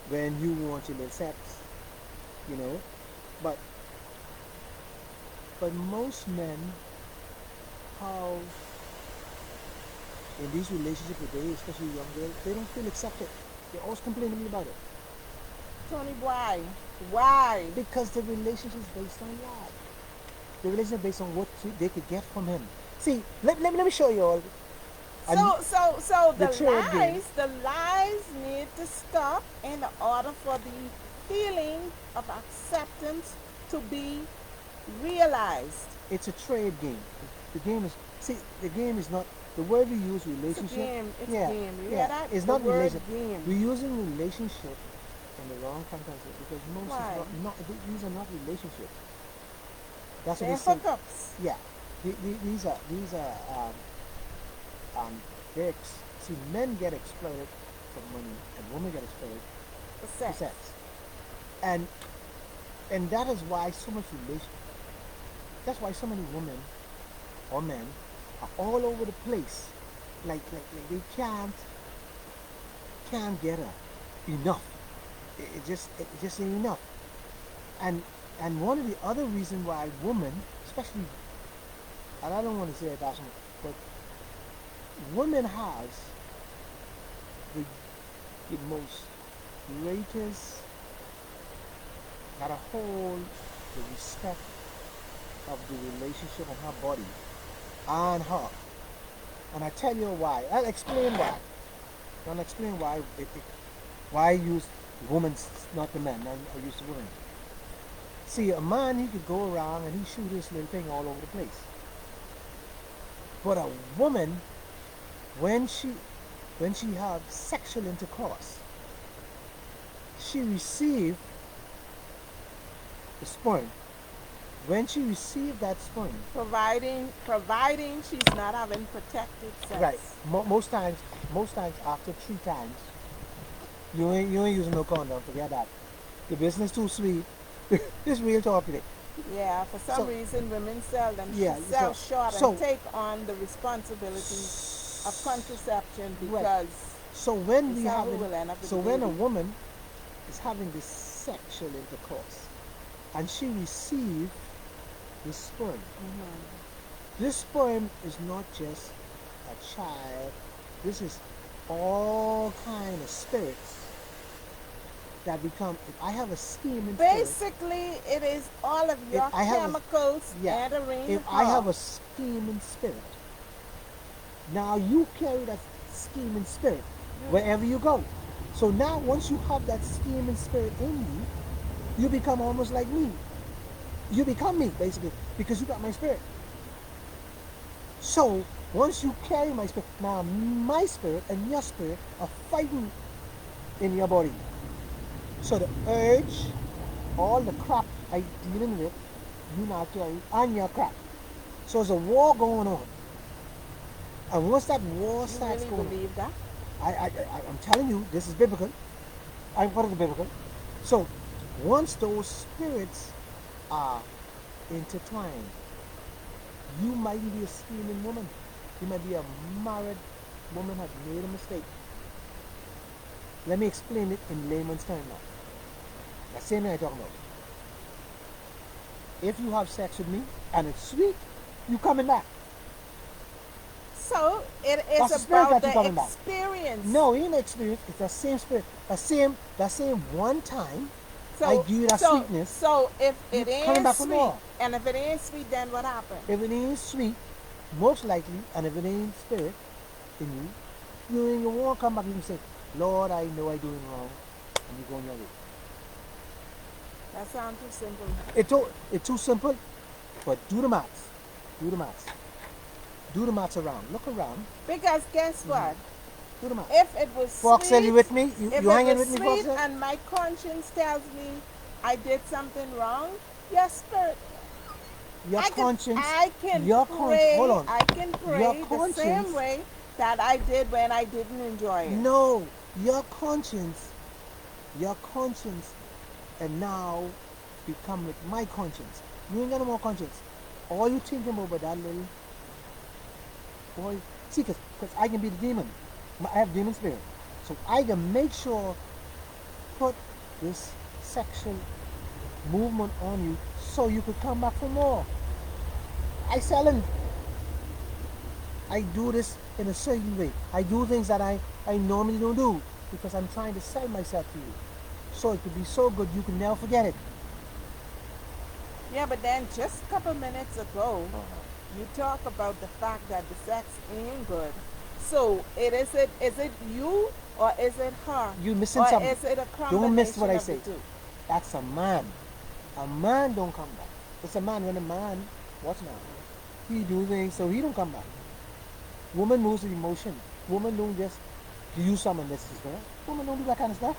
when you want your little sex, you know. But most men have in these relationships today, especially young girls, they don't feel accepted. They're always complaining to me about it. Tony, why? Why? Because the relationship is based on what? The relationship is based on what they could get from him. See, let me show you all. So The trade game. the lies need to stop in order for the feeling of acceptance to be realized. It's a trade game. The game is the game is not the word we use It's a relationship. game. It's a Yeah, game. You hear yeah. that? It's The not word relationship. game. We're using relationship in the wrong context because most is Why? not these are not relationships. That's what They're they say. hookups. Yeah, these are they see men get exploited for money and women get exploited For for sex. sex, and that is why so much relation. That's why so many women or men are all over the place. Like they can't get enough. It just ain't enough. And one of the other reasons why women, especially, and I don't want to say it that much, but women has the most greatest got a hold the respect of the relationship of her body and her. And I tell you why. I'll explain why. I'll explain why I use women, not the men. I use the women. See, a man, he could go around and he shoot his little thing all over the place. But a woman, when she have sexual intercourse, she receive the sperm. When she received that sperm, Providing she's not having protected sex. right? Most times after 3 times, you ain't using no condom. Forget that. The business too sweet. This real talk today. Yeah, for some So reason women sell them yeah, sell short so and take on the responsibility of contraception right. because So when it's we how we having will end up with so the when a baby. woman is having this sexual intercourse and she receives the sperm, this sperm is not just a child. This is all kind of spirits that become. If I have a scheming spirit, Basically, it is all of if your I have chemicals yeah, entering if I have her. a scheming spirit, now you carry that scheming spirit wherever you go. So now once you have that scheming spirit in you become almost like me. You become me basically because you got my spirit. So once you carry my spirit, now my spirit and your spirit are fighting in your body. So the urge, all the crap I dealing with, you now carry on your crap. So there's a war going on. And once that war You starts really going on, believe that? I'm telling you, this is biblical. I'm part of the biblical. So once those spirits are intertwined, you might be a scheming woman. You might be a married woman has made a mistake. Let me explain it in layman's terms now. The same thing I talk about. If you have sex with me and it's sweet, you coming back. So it is That's the spirit about that you the coming back. experience. No, it ain't experience. It's the same spirit. That same one time I So give you that so sweetness. so if You it coming ain't back for sweet, more. and if it ain't sweet, then what happened? If it ain't sweet, most likely, and if it ain't spirit in you won't come back and you say, Lord, I know I doing wrong, and you go on your way. That sounds too simple. It's too simple, but do the maths. Do the maths. Do the maths around. Look around. Because guess what? Do the maths. If it was Foxel, sweet, you with me? if You it hanging was with me, sweet, Foxel? and my conscience tells me I did something wrong, your spirit, Your conscience. I can Your pray. hold on. I can Your pray the conscience. same way that I did when I didn't enjoy it. No, your conscience, and now become with my conscience. You ain't got no more conscience. All you thinking about that little boy, See, because I can be the demon. I have demon spirit. So I can make sure put this sexual movement on you so you could come back for more. I selling. I do this in a certain way. I do things that I normally don't do because I'm trying to sell myself to you. So it could be so good you can never forget it. Yeah, but then just a couple minutes ago, Uh-huh. you talk about the fact that the sex ain't good. So is it you or is it her? You missing Or something. is it a Don't miss what combination I of the say. two? That's a man. A man don't come back. It's a man. When a man, what's man? He do things so he don't come back. Woman moves with emotion. Woman don't just use someone that's his girl. Woman don't do that kind of stuff.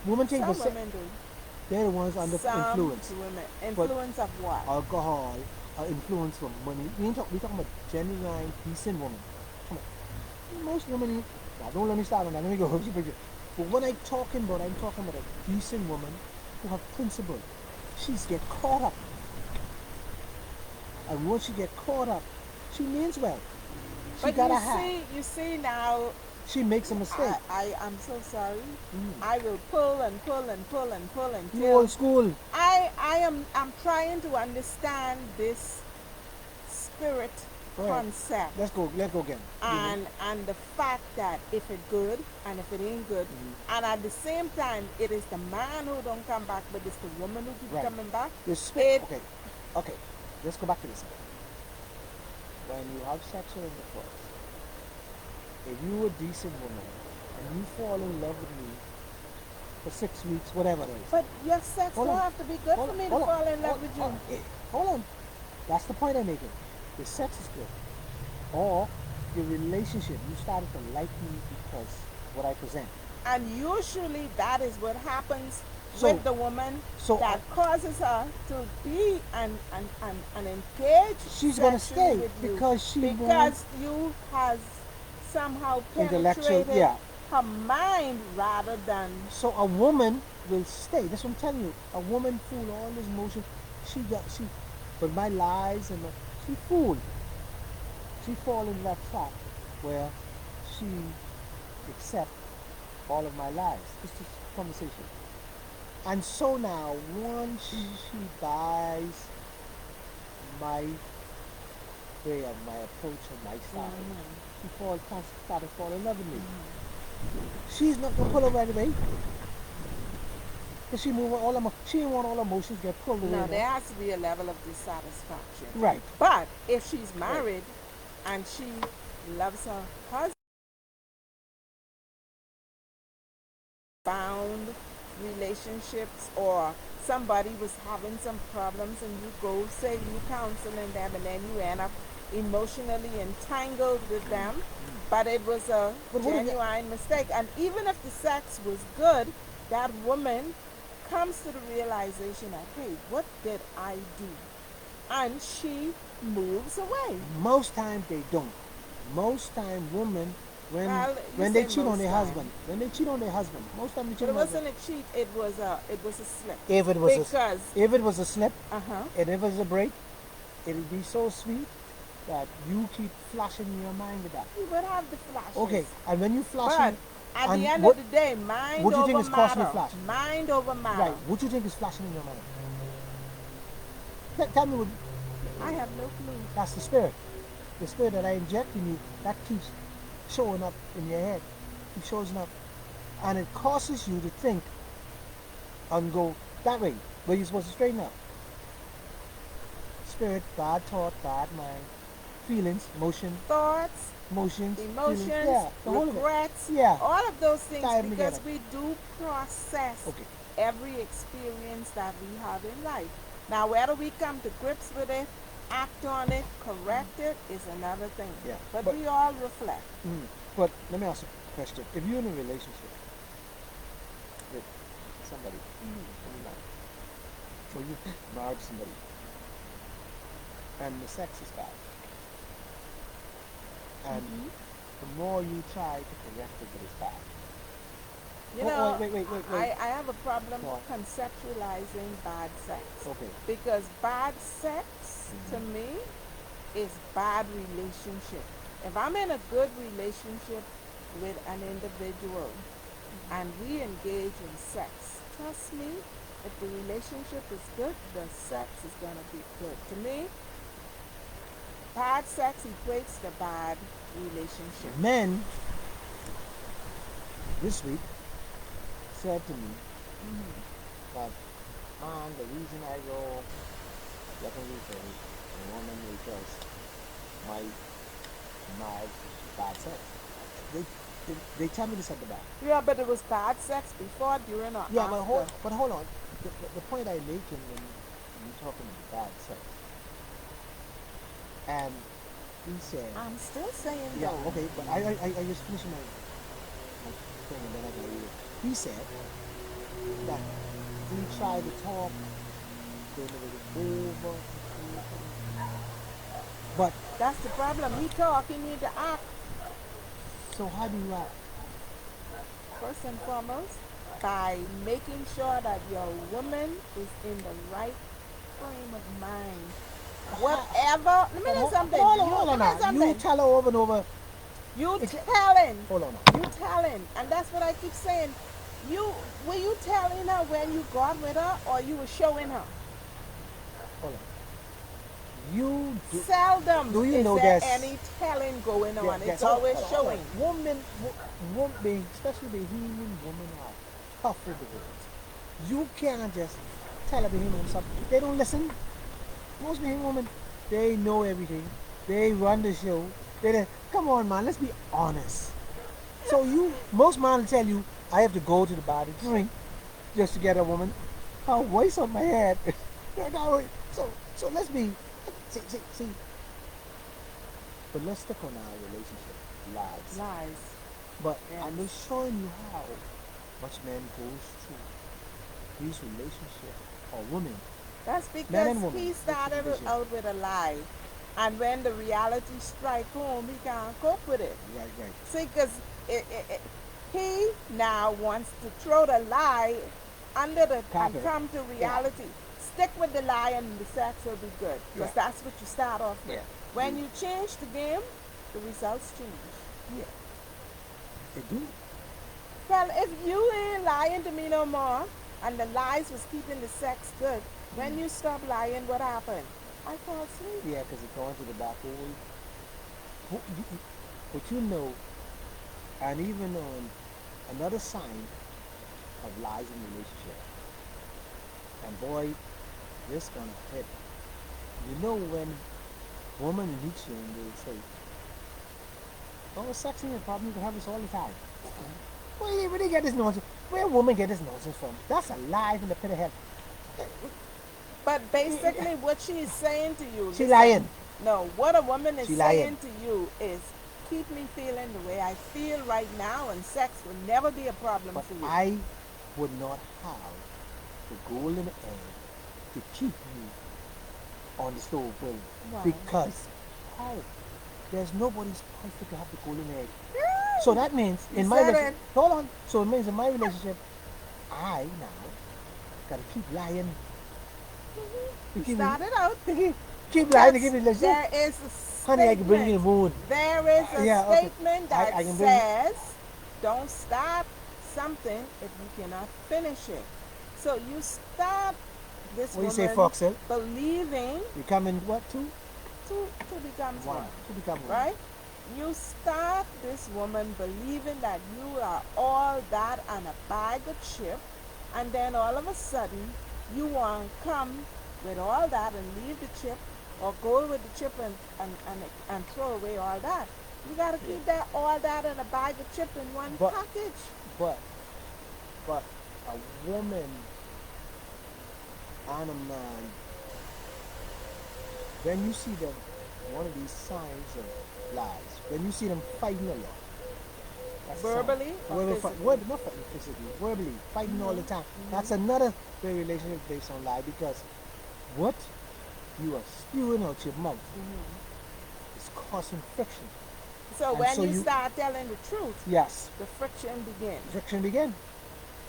Woman take Some the women do. they're the ones under Some influence. women. But Influence of what? alcohol, influence from money. We talking about genuine, decent woman. Come on. Most women, now don't let me start on that. Let me go. But when I'm talking about a decent woman who have principle. She's get caught up. And once she get caught up, she means well. She But gotta have. you see now, She makes a mistake. I am so sorry. Mm. I will pull and pull and pull and pull You old until school. I'm trying to understand this spirit Go ahead. concept Let's go. Let's go again. and the fact that if it good and if it ain't good, and at the same time it is the man who don't come back, but it's the woman who keep Right. coming back. Okay. Okay. Let's go back to this. When you have sexual intercourse, if you a decent woman and you fall in love with me for 6 weeks, whatever it is. But your sex Hold don't on. have to be good Hold for on, me to hold on, fall in love hold- with you. hold on. That's the point I'm making. The sex is good. Or the relationship, you started to like me because what I present. And usually that is what happens So- with the woman so that causes her to be and engage She's gonna sexually stay with you because she because wants you has somehow intellectual. penetrated Yeah. her mind rather than So a woman will stay. That's what I'm telling you. A woman fool all this motion. But my lies and she fooled. She fall into that trap where she accept all of my lies. It's just conversation. And so now, once she buys my way of my approach and my style, she started to fall in love with me. She's not gonna pull her right away. Cause she didn't want all her emotions get pulled away. no, there has to be a level of dissatisfaction. Right. But if she's married and she loves her husband, bound relationships, or somebody was having some problems and you go say you counseling them and then you end up emotionally entangled with them, but it was a But what if genuine mistake, and even if the sex was good, that woman comes to the realization that, hey, what did I do? And she moves away. Most times they don't. Most time women Well, you when they say cheat on most their time. husband, most time they cheat But on it their husband. wasn't a cheat, it was a slip. If it was Because if it was a slip uh-huh. and if it was a break, it'd be so sweet that you keep flashing in your mind with that. You would have the flashes. Okay, and when you But flashing, at and the end what, of the day, mind what do you over think is causing matter. the flash? Mind over matter. Right, what do you think is flashing in your mind? Tell me what. I have no clue. That's the spirit. The spirit that I inject in you, that keeps showing up in your head. Keeps showing up. And it causes you to think and go that way, where you're supposed to straighten up. Spirit, bad thought, bad mind, feelings, Thoughts, emotions, emotions, feelings, yeah, the whole of it. regrets, Yeah. all of those things, Tie 'em because together. we do process Okay. every experience that we have in life. Now, whether we come to grips with it, act on it, correct it, is another thing. Yeah, But but- we all reflect. But let me ask you a question. If you're in a relationship with somebody, you know, or you married somebody, and the sex is bad, and the more you try to correct it, but it's bad. You Oh, know, wait. I have a problem What? conceptualizing bad sex. Okay. Because bad sex, to me, is bad relationship. If I'm in a good relationship with an individual and we engage in sex, trust me, if the relationship is good, the sex is going to be good. To me, bad sex equates to bad relationship. Men this week said to me that, man, the reason I go getting repaid a woman because my marriage bad sex. They, they tell me this at the back. Yeah, but it was bad sex before, during, or Yeah, after. but hold on. The point I making when you talking about bad sex, and he said, I'm still saying yeah, though. okay, but I just finishing my thing and then I got you. He said that he tried to talk, they never get over, but That's the problem. He talk, he need to act. so how do you act? First and foremost, by making sure that your woman is in the right frame of mind. Whatever, let me But tell you something. hold on Let me tell you now. You something. tell her over and over. You It's, telling, hold on now. you telling, and that's what I keep saying. You were you telling her when you got with her, or you were showing her? Hold on. You do. Seldom Do you is know there there's any telling going on. It's hold on, always hold on, hold showing. on. Women, especially the human women are tough with the words. You can't just tell a Bahamian something. They don't listen. Most Bahamian women, they know everything. They run the show. Come on, man. Let's be honest. So most men will tell you, I have to go to the bar to drink just to get a woman. Her voice on my head. so let's be. See. But let's stick on our relationship lives. Lies. But Yes. I'm just showing you how much men goes through these relationships or women, That's men because and women. he started out with a lie. And when the reality strike home, he can't cope with it. Right. See, because he now wants to throw the lie under the and Carpet. come to Yeah. reality. Stick with the lie and the sex will be good. Because Yeah. that's what you start off with. Yeah. When you change the game, the results change. Yeah. They do. Well, if you ain't lying to me no more, and the lies was keeping the sex good, when you stop lying, what happened? I fall asleep. Yeah, because it's going to the back hole. But you know, and even on another sign of lies in relationship, and boy, this gonna hit. You know when women meet you and they say, "Oh, sex ain't a problem. You can have this all the time." Where they get this nonsense? Where women get this nonsense from? That's a lie from the pit of hell. But basically, what she's saying to you, She listen, lying. no, what a woman is She saying lying. to you is, keep me feeling the way I feel right now, and sex will never be a problem But for you. I would not have the golden egg to keep you on the stove burning. Wow. Because how? There's nobody's perfect to have the golden egg. So that means You in my said relationship, it. hold on. So it means in my relationship, I now gotta keep lying. To You keep, started out. keep lying to Yes, keep the relationship. there is a Honey, I can bring you statement. the moon. There is a Yeah, okay. statement that I can bring you. says, don't start something if you cannot finish it. So you start this What do you woman say, Foxel? believing You come in what, two? to become one, To become one. right? You start this woman believing that you are all that and a bag of chip, and then all of a sudden you want to come with all that and leave the chip, or go with the chip and throw away all that. You got to keep that all that and a bag of chip in one But- package. But a woman and a man, when you see them, one of these signs of lies, when you see them fighting a lot, that's a sign. Verbally or physically? Not fighting physically, verbally, fighting all the time. That's another way relationship based on lie, because what you are spewing out your mouth is causing friction. So And when so you you- start telling the truth, Yes, the friction begins. friction begin.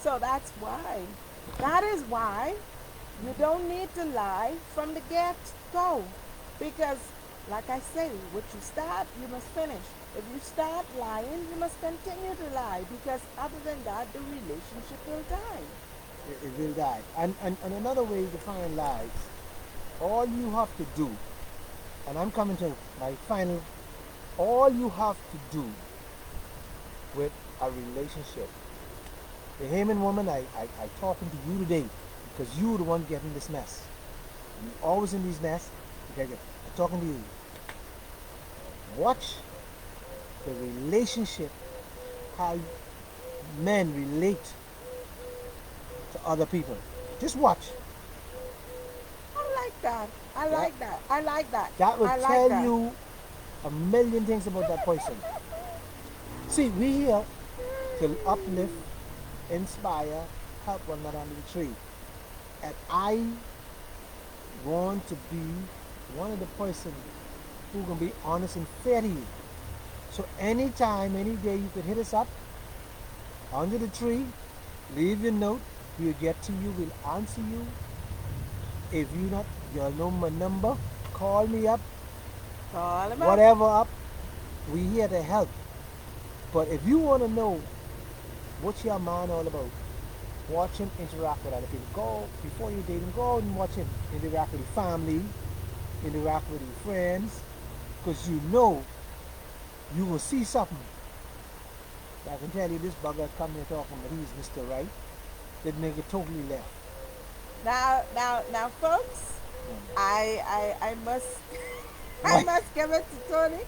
So that's why. That is why you don't need to lie from the get go. Because Like I say, what you start, you must finish. If you start lying, you must continue to lie because other than that, the relationship will die. It will die. And another way to find lies, all you have to do, and I'm coming to my final, all you have to do with a relationship. The Haman woman, I talking to you today because you the one getting this mess. You always in these nests because I'm talking to you. Watch the relationship, how men relate to other people. Just watch. I like that. I That like that. I like that. that will I like tell that. you a million things about that person. See, we here to uplift, inspire, help one another under the tree. And I want to be one of the person who can be honest and fair to you. So anytime, any day you could hit us up under the tree, leave your note, we'll get to you, we'll answer you. If you not your know my number, call me up, Call him up. whatever up, we here to help. But if you want to know what's your mind all about, watch him interact with other people. Go before you date him, go out and watch him interact with your family, interact with your friends, because you know you will see something. I can tell you this bugger come here talking, but he's Mr. Right. That nigga totally left. Now, folks, I must, I Right. must give it to Tony.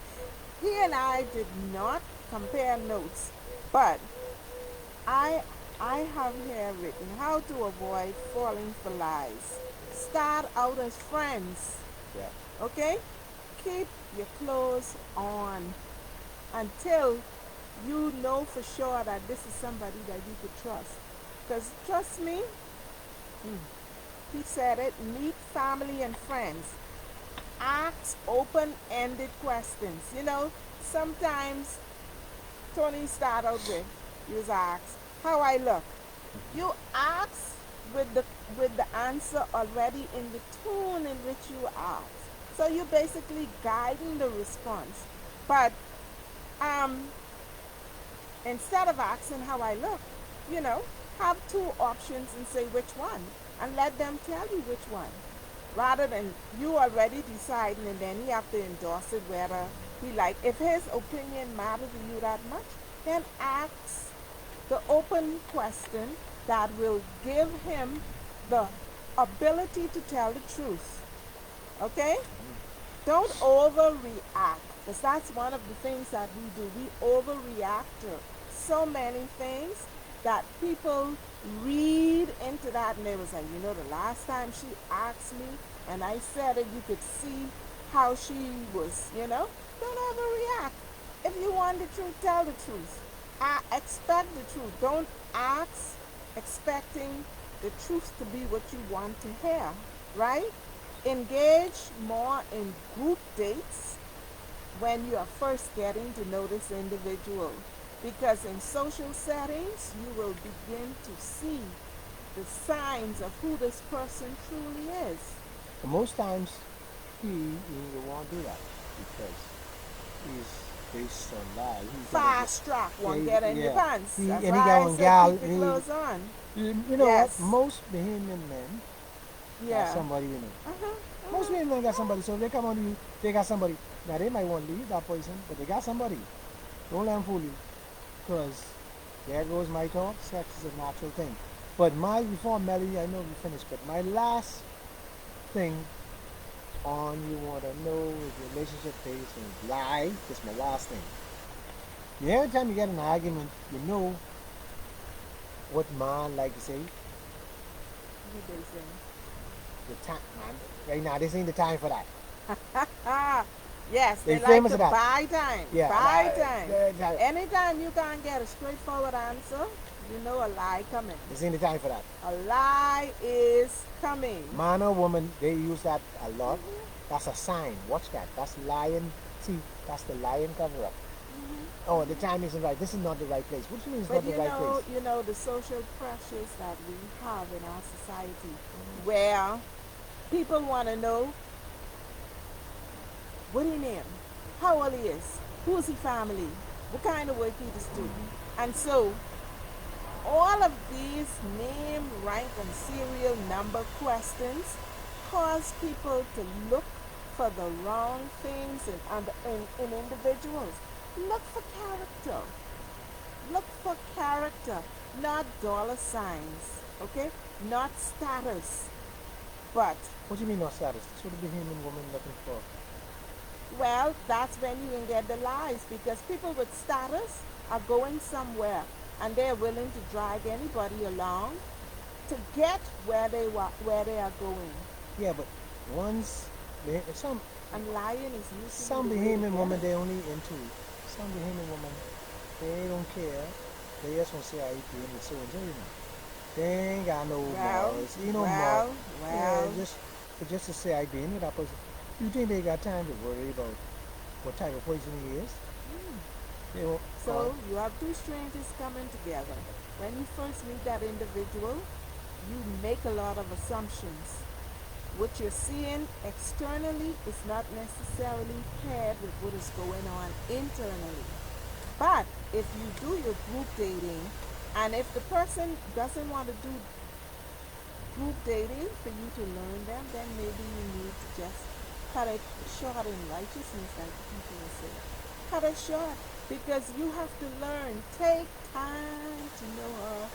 He and I did not compare notes, but I, I have here written how to avoid falling for lies. Start out as friends, Yeah. okay? Keep your clothes on until you know for sure that this is somebody that you could trust. Because trust me, he said it, meet family and friends. Ask open ended questions. You know, sometimes Tony start out with, you ask, how I look. You ask with the answer already in the tone in which you ask. So you're basically guiding the response. But um, instead of asking how I look, you know, have two options and say which one and let them tell you which one. Rather than you already deciding and then he have to endorse it whether he like. If his opinion matters to you that much, then ask the open question that will give him the ability to tell the truth. Okay? Don't overreact, because that's one of the things that we do. We overreact to so many things that people read into that, and they was like, you know, the last time she asked me and I said it, you could see how she was, you know. Don't overreact. If you want the truth, tell the truth. Expect the truth. Don't ask expecting the truth to be what you want to hear, right? Engage more in group dates when you are first getting to know this individual. Because in social settings, you will begin to see the signs of who this person truly is. And most times he won't do that because he's based on lie. He's gonna get Fast track, one yeah, get in your yeah. pants. He That's and he why got I one say gal. keep your clothes on. You know what? Yes. Most Bahamian men got Yeah. somebody in it. Uh-huh. Most Uh-huh. Bahamian men got somebody. So if they come on you, they got somebody. Now they might want to leave that person, but they got somebody. Don't let them fool you, because there goes my talk. Sex is a natural thing. But my before Melly, I know we finished. But my last thing on you want to know is relationship based on lie. That's my last thing. Every time you get in an argument, you know what man like to say. What they say? The time, man. Right now, this ain't the time for that. Yes, They they like famous to for that. buy time. Yeah, Buy time. that, Anytime you can't get a straightforward answer, you know a lie coming. this ain't the time for that. A lie is coming. Man or woman, they use that a lot. Mm-hmm. That's a sign. Watch that. That's lying. See, that's the lying cover up. Mm-hmm. Oh, the time isn't right. This is not the right place. What do you mean it's But not the right place? you know the social pressures that we have in our society, where people want to know what he name, how old he is, who's his family, what kind of work he does do. And so all of these name, rank, and serial number questions cause people to look for the wrong things in individuals. Look for character. Look for character, not dollar signs, okay? Not status, but What do you mean not status? That's what the Bahamian woman looking for. well, that's when you can get the lies because people with status are going somewhere and they're willing to drag anybody along to get where they are going. Yeah, but one's some And lying is usually some the way to Bahamian get woman it. they only into some Bahamian woman they don't care. They just want to say I eat and so and so, you know. They ain't got no Well, morals, you know more. well, Yeah, well. just to say I been with that person. You think they got time to worry about what type of person he is? They won't. So you have two strangers coming together. When you first meet that individual, you make a lot of assumptions. What you're seeing externally is not necessarily paired with what is going on internally. But if you do your group dating, and if the person doesn't want to do group dating for you to learn them, then maybe you need to just cut it short in righteousness, like people will say. Cut it short because you have to learn. Take time to know her.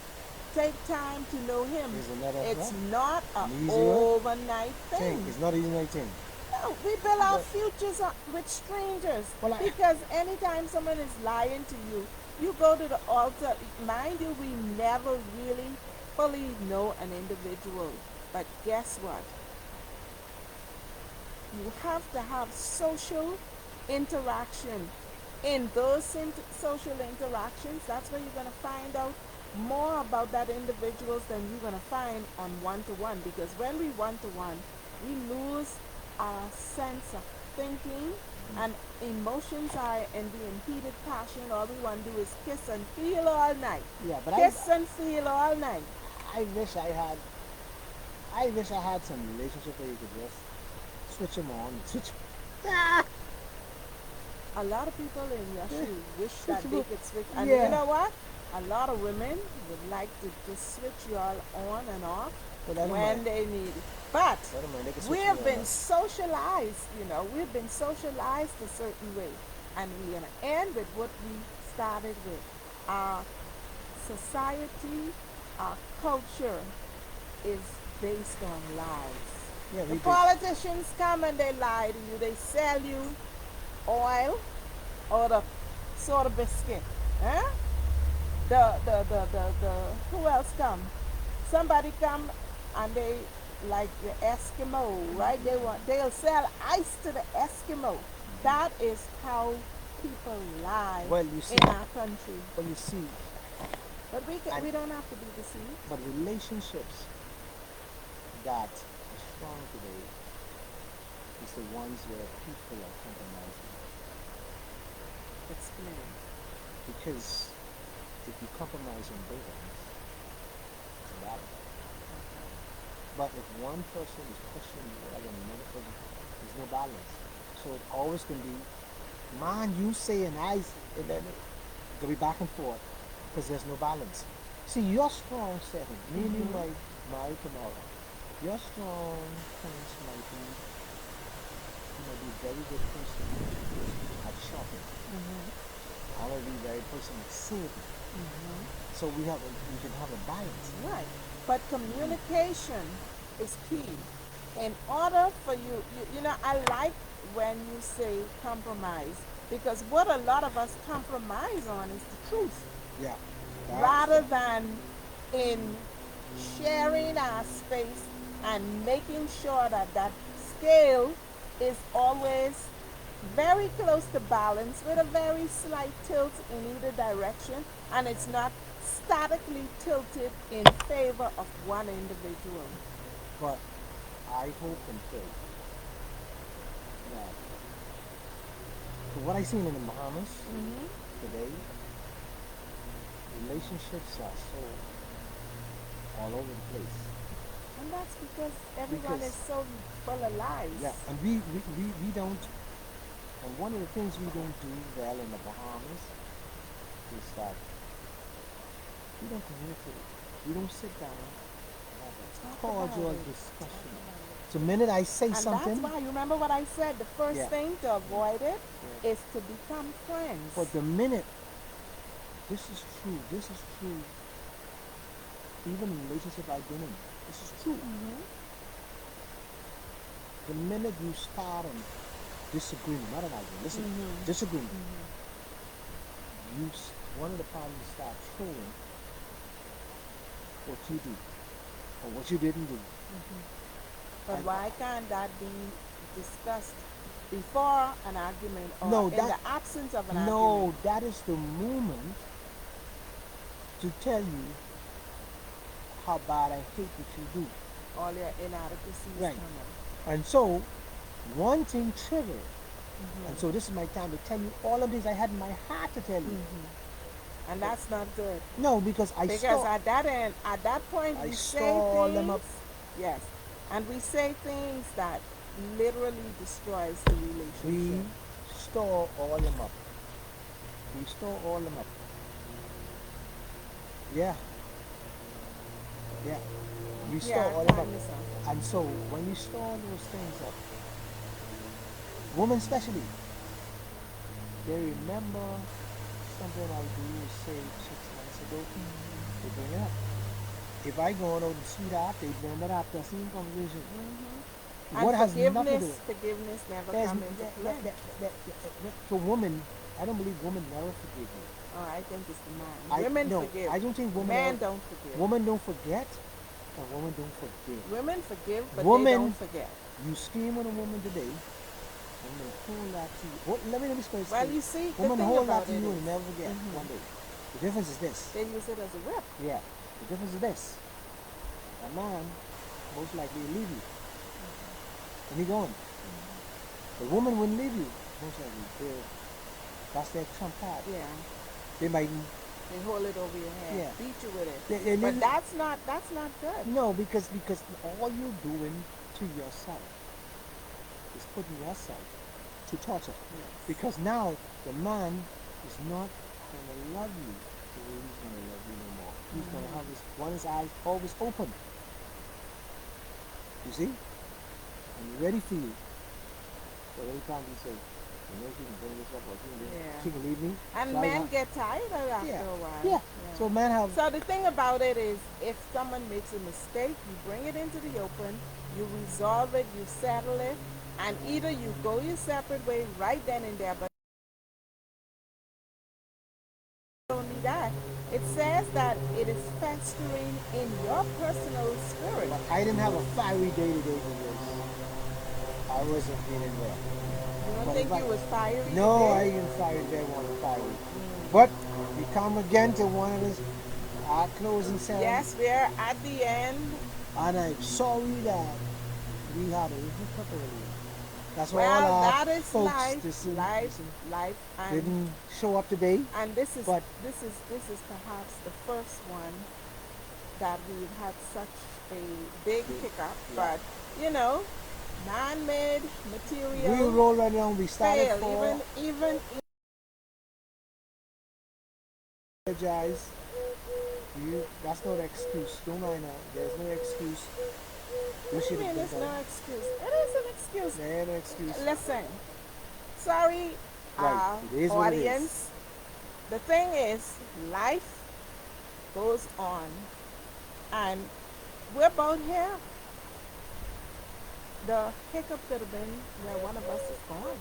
Take time to know him. There's another It's what? not an An easy one? overnight Thing. thing. It's not even like thing. No, we build our But futures with strangers well, because anytime someone is lying to you, you go to the altar. Mind you, we never really fully know an individual. But guess what? You have to have social interaction. In those social interactions, that's where you're going to find out more about that individuals than you're going to find on one-to-one. Because when we one-to-one, we lose our sense of thinking and emotions are in the heated passion. All we want to do is kiss and feel all night. yeah, but Kiss and feel all night. I wish I wish I had some relationship where you could just switch them on, switch. Ah, A lot of people in your shoes wish that they could switch. And you yeah. know what? A lot of women would like to just switch you all on and off But I don't when mind. they need it. But I don't mind. They can we switch me have on. been socialized, we've been socialized a certain way. And we're going to end with what we started with. Our society, our culture is based on lies. Yeah, The we did. politicians come and they lie to you. They sell you oil or the sort of biscuit. Huh? The who else come? Somebody come and they like the Eskimo, right? They'll sell ice to the Eskimo. That is how people lie Well, you see, in our country. well, you see, But and we don't have to be deceived. but relationships that are strong today is the ones where people are compromising. Explain. Because if you compromise on both ends, it's a battle. But if one person is pushing more than another person, there's no balance. So it always can be, man, you say and I say, and then it'll be back and forth because there's no balance. See, your strong setting, me and you might marry tomorrow. Your strong points might be, you might be a very good person at shopping. I want to be very person at saving. So we can have a balance. Right. But communication is key. In order for I like when you say compromise because what a lot of us compromise on is the truth Yeah. rather than in sharing our space and making sure that that scale is always very close to balance with a very slight tilt in either direction and it's not statically tilted in favor of one individual. But I hope and pray that for what I seen in the Bahamas today, relationships are so all over the place. And that's because everyone Because is so full of lies. yeah, and we don't And one of the things we don't do well in the Bahamas is that we don't communicate. We don't sit down and have a Talk cordial about it. Talk discussion. about it. So the minute I say And that's something, why, you remember what I said? The first yeah, thing to avoid it yeah. is to become friends. But the minute this is true, even in the relationship I've been in, this is true. Mm-hmm. The minute you start on disagreement, not an argument, listen, Mm-hmm. disagreement, Mm-hmm. one of the parties start trolling what you do or what you didn't do. Mm-hmm. But And why can't that be discussed before an argument or no, in that the absence of an no, argument? that is the moment to tell you how bad I hate what you do. All your inadequacies Right. come out. And so one thing triggered. Mm-hmm. And so this is my time to tell you all of things I had in my heart to tell you. Mm-hmm. And that's not good. No, because Because at that point, I we say store them things. up. Yes, and we say things that literally destroys the We relationship. store all them up. We store all them up. Yeah, yeah. We store Yeah, all them up. time is up. And so when you store those things up, women especially, they remember something I do say 6 months ago. They bring it up. If I go on out and sweetheart, they bring that up. The same conversation. Mm-hmm. What And has nothing to do with forgiveness never there's come into play. for women, I don't believe women never forgive you. Oh, I think it's the man. Women No, forgive. I don't think women Men ever, don't forgive. women don't forget, and women don't forgive. Women forgive, but they Women, don't forget. you scream on a woman today, and they hold that to you. Oh, let me explain. Well, you see, the Women thing hold that about to it you is, and never forget one day. The difference is this. they use it as a whip. Yeah, the difference is this. A man most likely will leave you, and he gone. The woman wouldn't leave you, most likely. That's their trump card. Yeah, They might. they hold it over your head, Yeah. beat you with it. They But that's not good. no, because all you're doing to yourself is putting yourself to torture. Yes. Because now the man is not gonna love you the way he's gonna love you no more. He's gonna have his eyes always open. You see? And you're ready for you. So every time you say, you know, she can bring this up or Yeah. she can leave me. And So men get tired of it after yeah, a while. yeah. So men have So the thing about it is, if someone makes a mistake, you bring it into the open, you resolve it, you settle it, and either you go your separate way right then and there, but not only that, it says that it is festering in your personal spirit. but I didn't have a fiery day today because I wasn't feeling well. You don't But think if I- you was fiery No, I today? didn't fire today, one fiery. But we come again to one of this our closing ceremony. Yes, we're at the end. And I'm sorry that we had a hiccup earlier. That's why Well, all our that is folks life, and didn't show up today. and this is But- this is perhaps the first one that we've had such a big hiccup. Yeah. But you know, man-made material We roll right now. We started fail. for Even apologize. That's not an excuse. Don't mind that. There's no excuse. We I should mean, have it's done no that. excuse. It is an excuse. There ain't no excuse. Listen, sorry, Right. It is what it is. audience. The thing is, life goes on, and we're both here. The hiccup could have been where one of us is gone.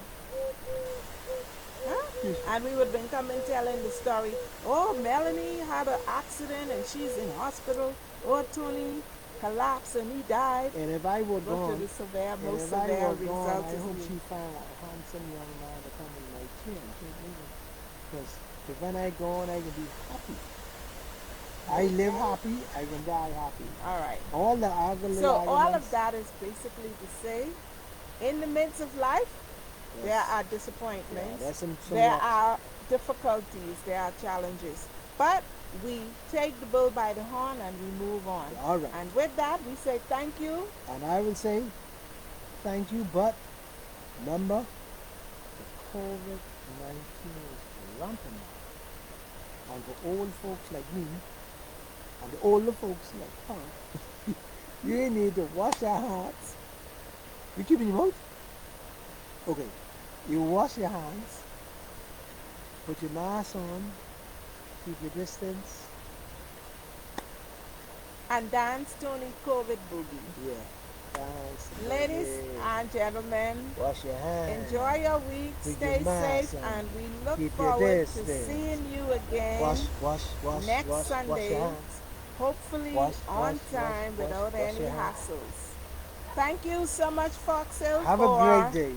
Huh? Yes. And we would have been coming telling the story. Oh, Melanie had an accident and she's in hospital. Oh, Tony collapsed and he died. And if I were Go to gone, the severe, and most if I severe were gone, result I is hope you. she found a handsome young man to come in my chair. Because if when I gone, I can be happy. I live happy, I can die happy. All right. All the other So little all arguments, of that is basically to say, in the midst of life, there yes. are Yeah, disappointments, there's some there rocks. are difficulties, there are challenges. But we take the bull by the horn and we move on. All right. And with that, we say thank you. And I will say thank you, but remember, the COVID-19 is rampant now. And for old folks like me, and the older folks like her, you need to wash your hands. You keep in your mouth? Okay. You wash your hands, put your mask on, keep your distance. And dance Tony COVID boogie. Yeah. Dance, Ladies boogie. and gentlemen, Wash your hands. enjoy your week, Put your stay safe, mask on. and we look Keep your forward to distance. seeing you again next Wash your Sunday, hands. hopefully on time without Wash any your hands. hassles. Thank you so much, Foxhill, Have a great for day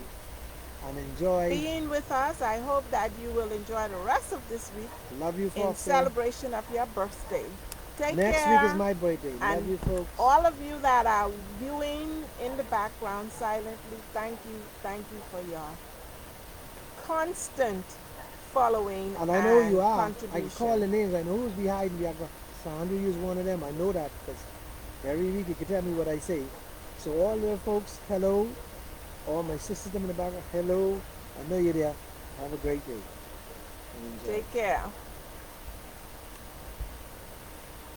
and enjoy. being with us. I hope that you will enjoy the rest of this week Love you, in folks. celebration of your birthday. Take Next week is care. my birthday. Love And you, folks. all of you that are viewing in the background silently, thank you for your constant following And I know you are. I contribution. can call the names. I know who's behind me. I got Sandra is one of them. I know that because every week you can tell me what I say. So all the folks, hello. All my sisters them in the background, hello. I know you're there. Have a great day. And enjoy. Take care.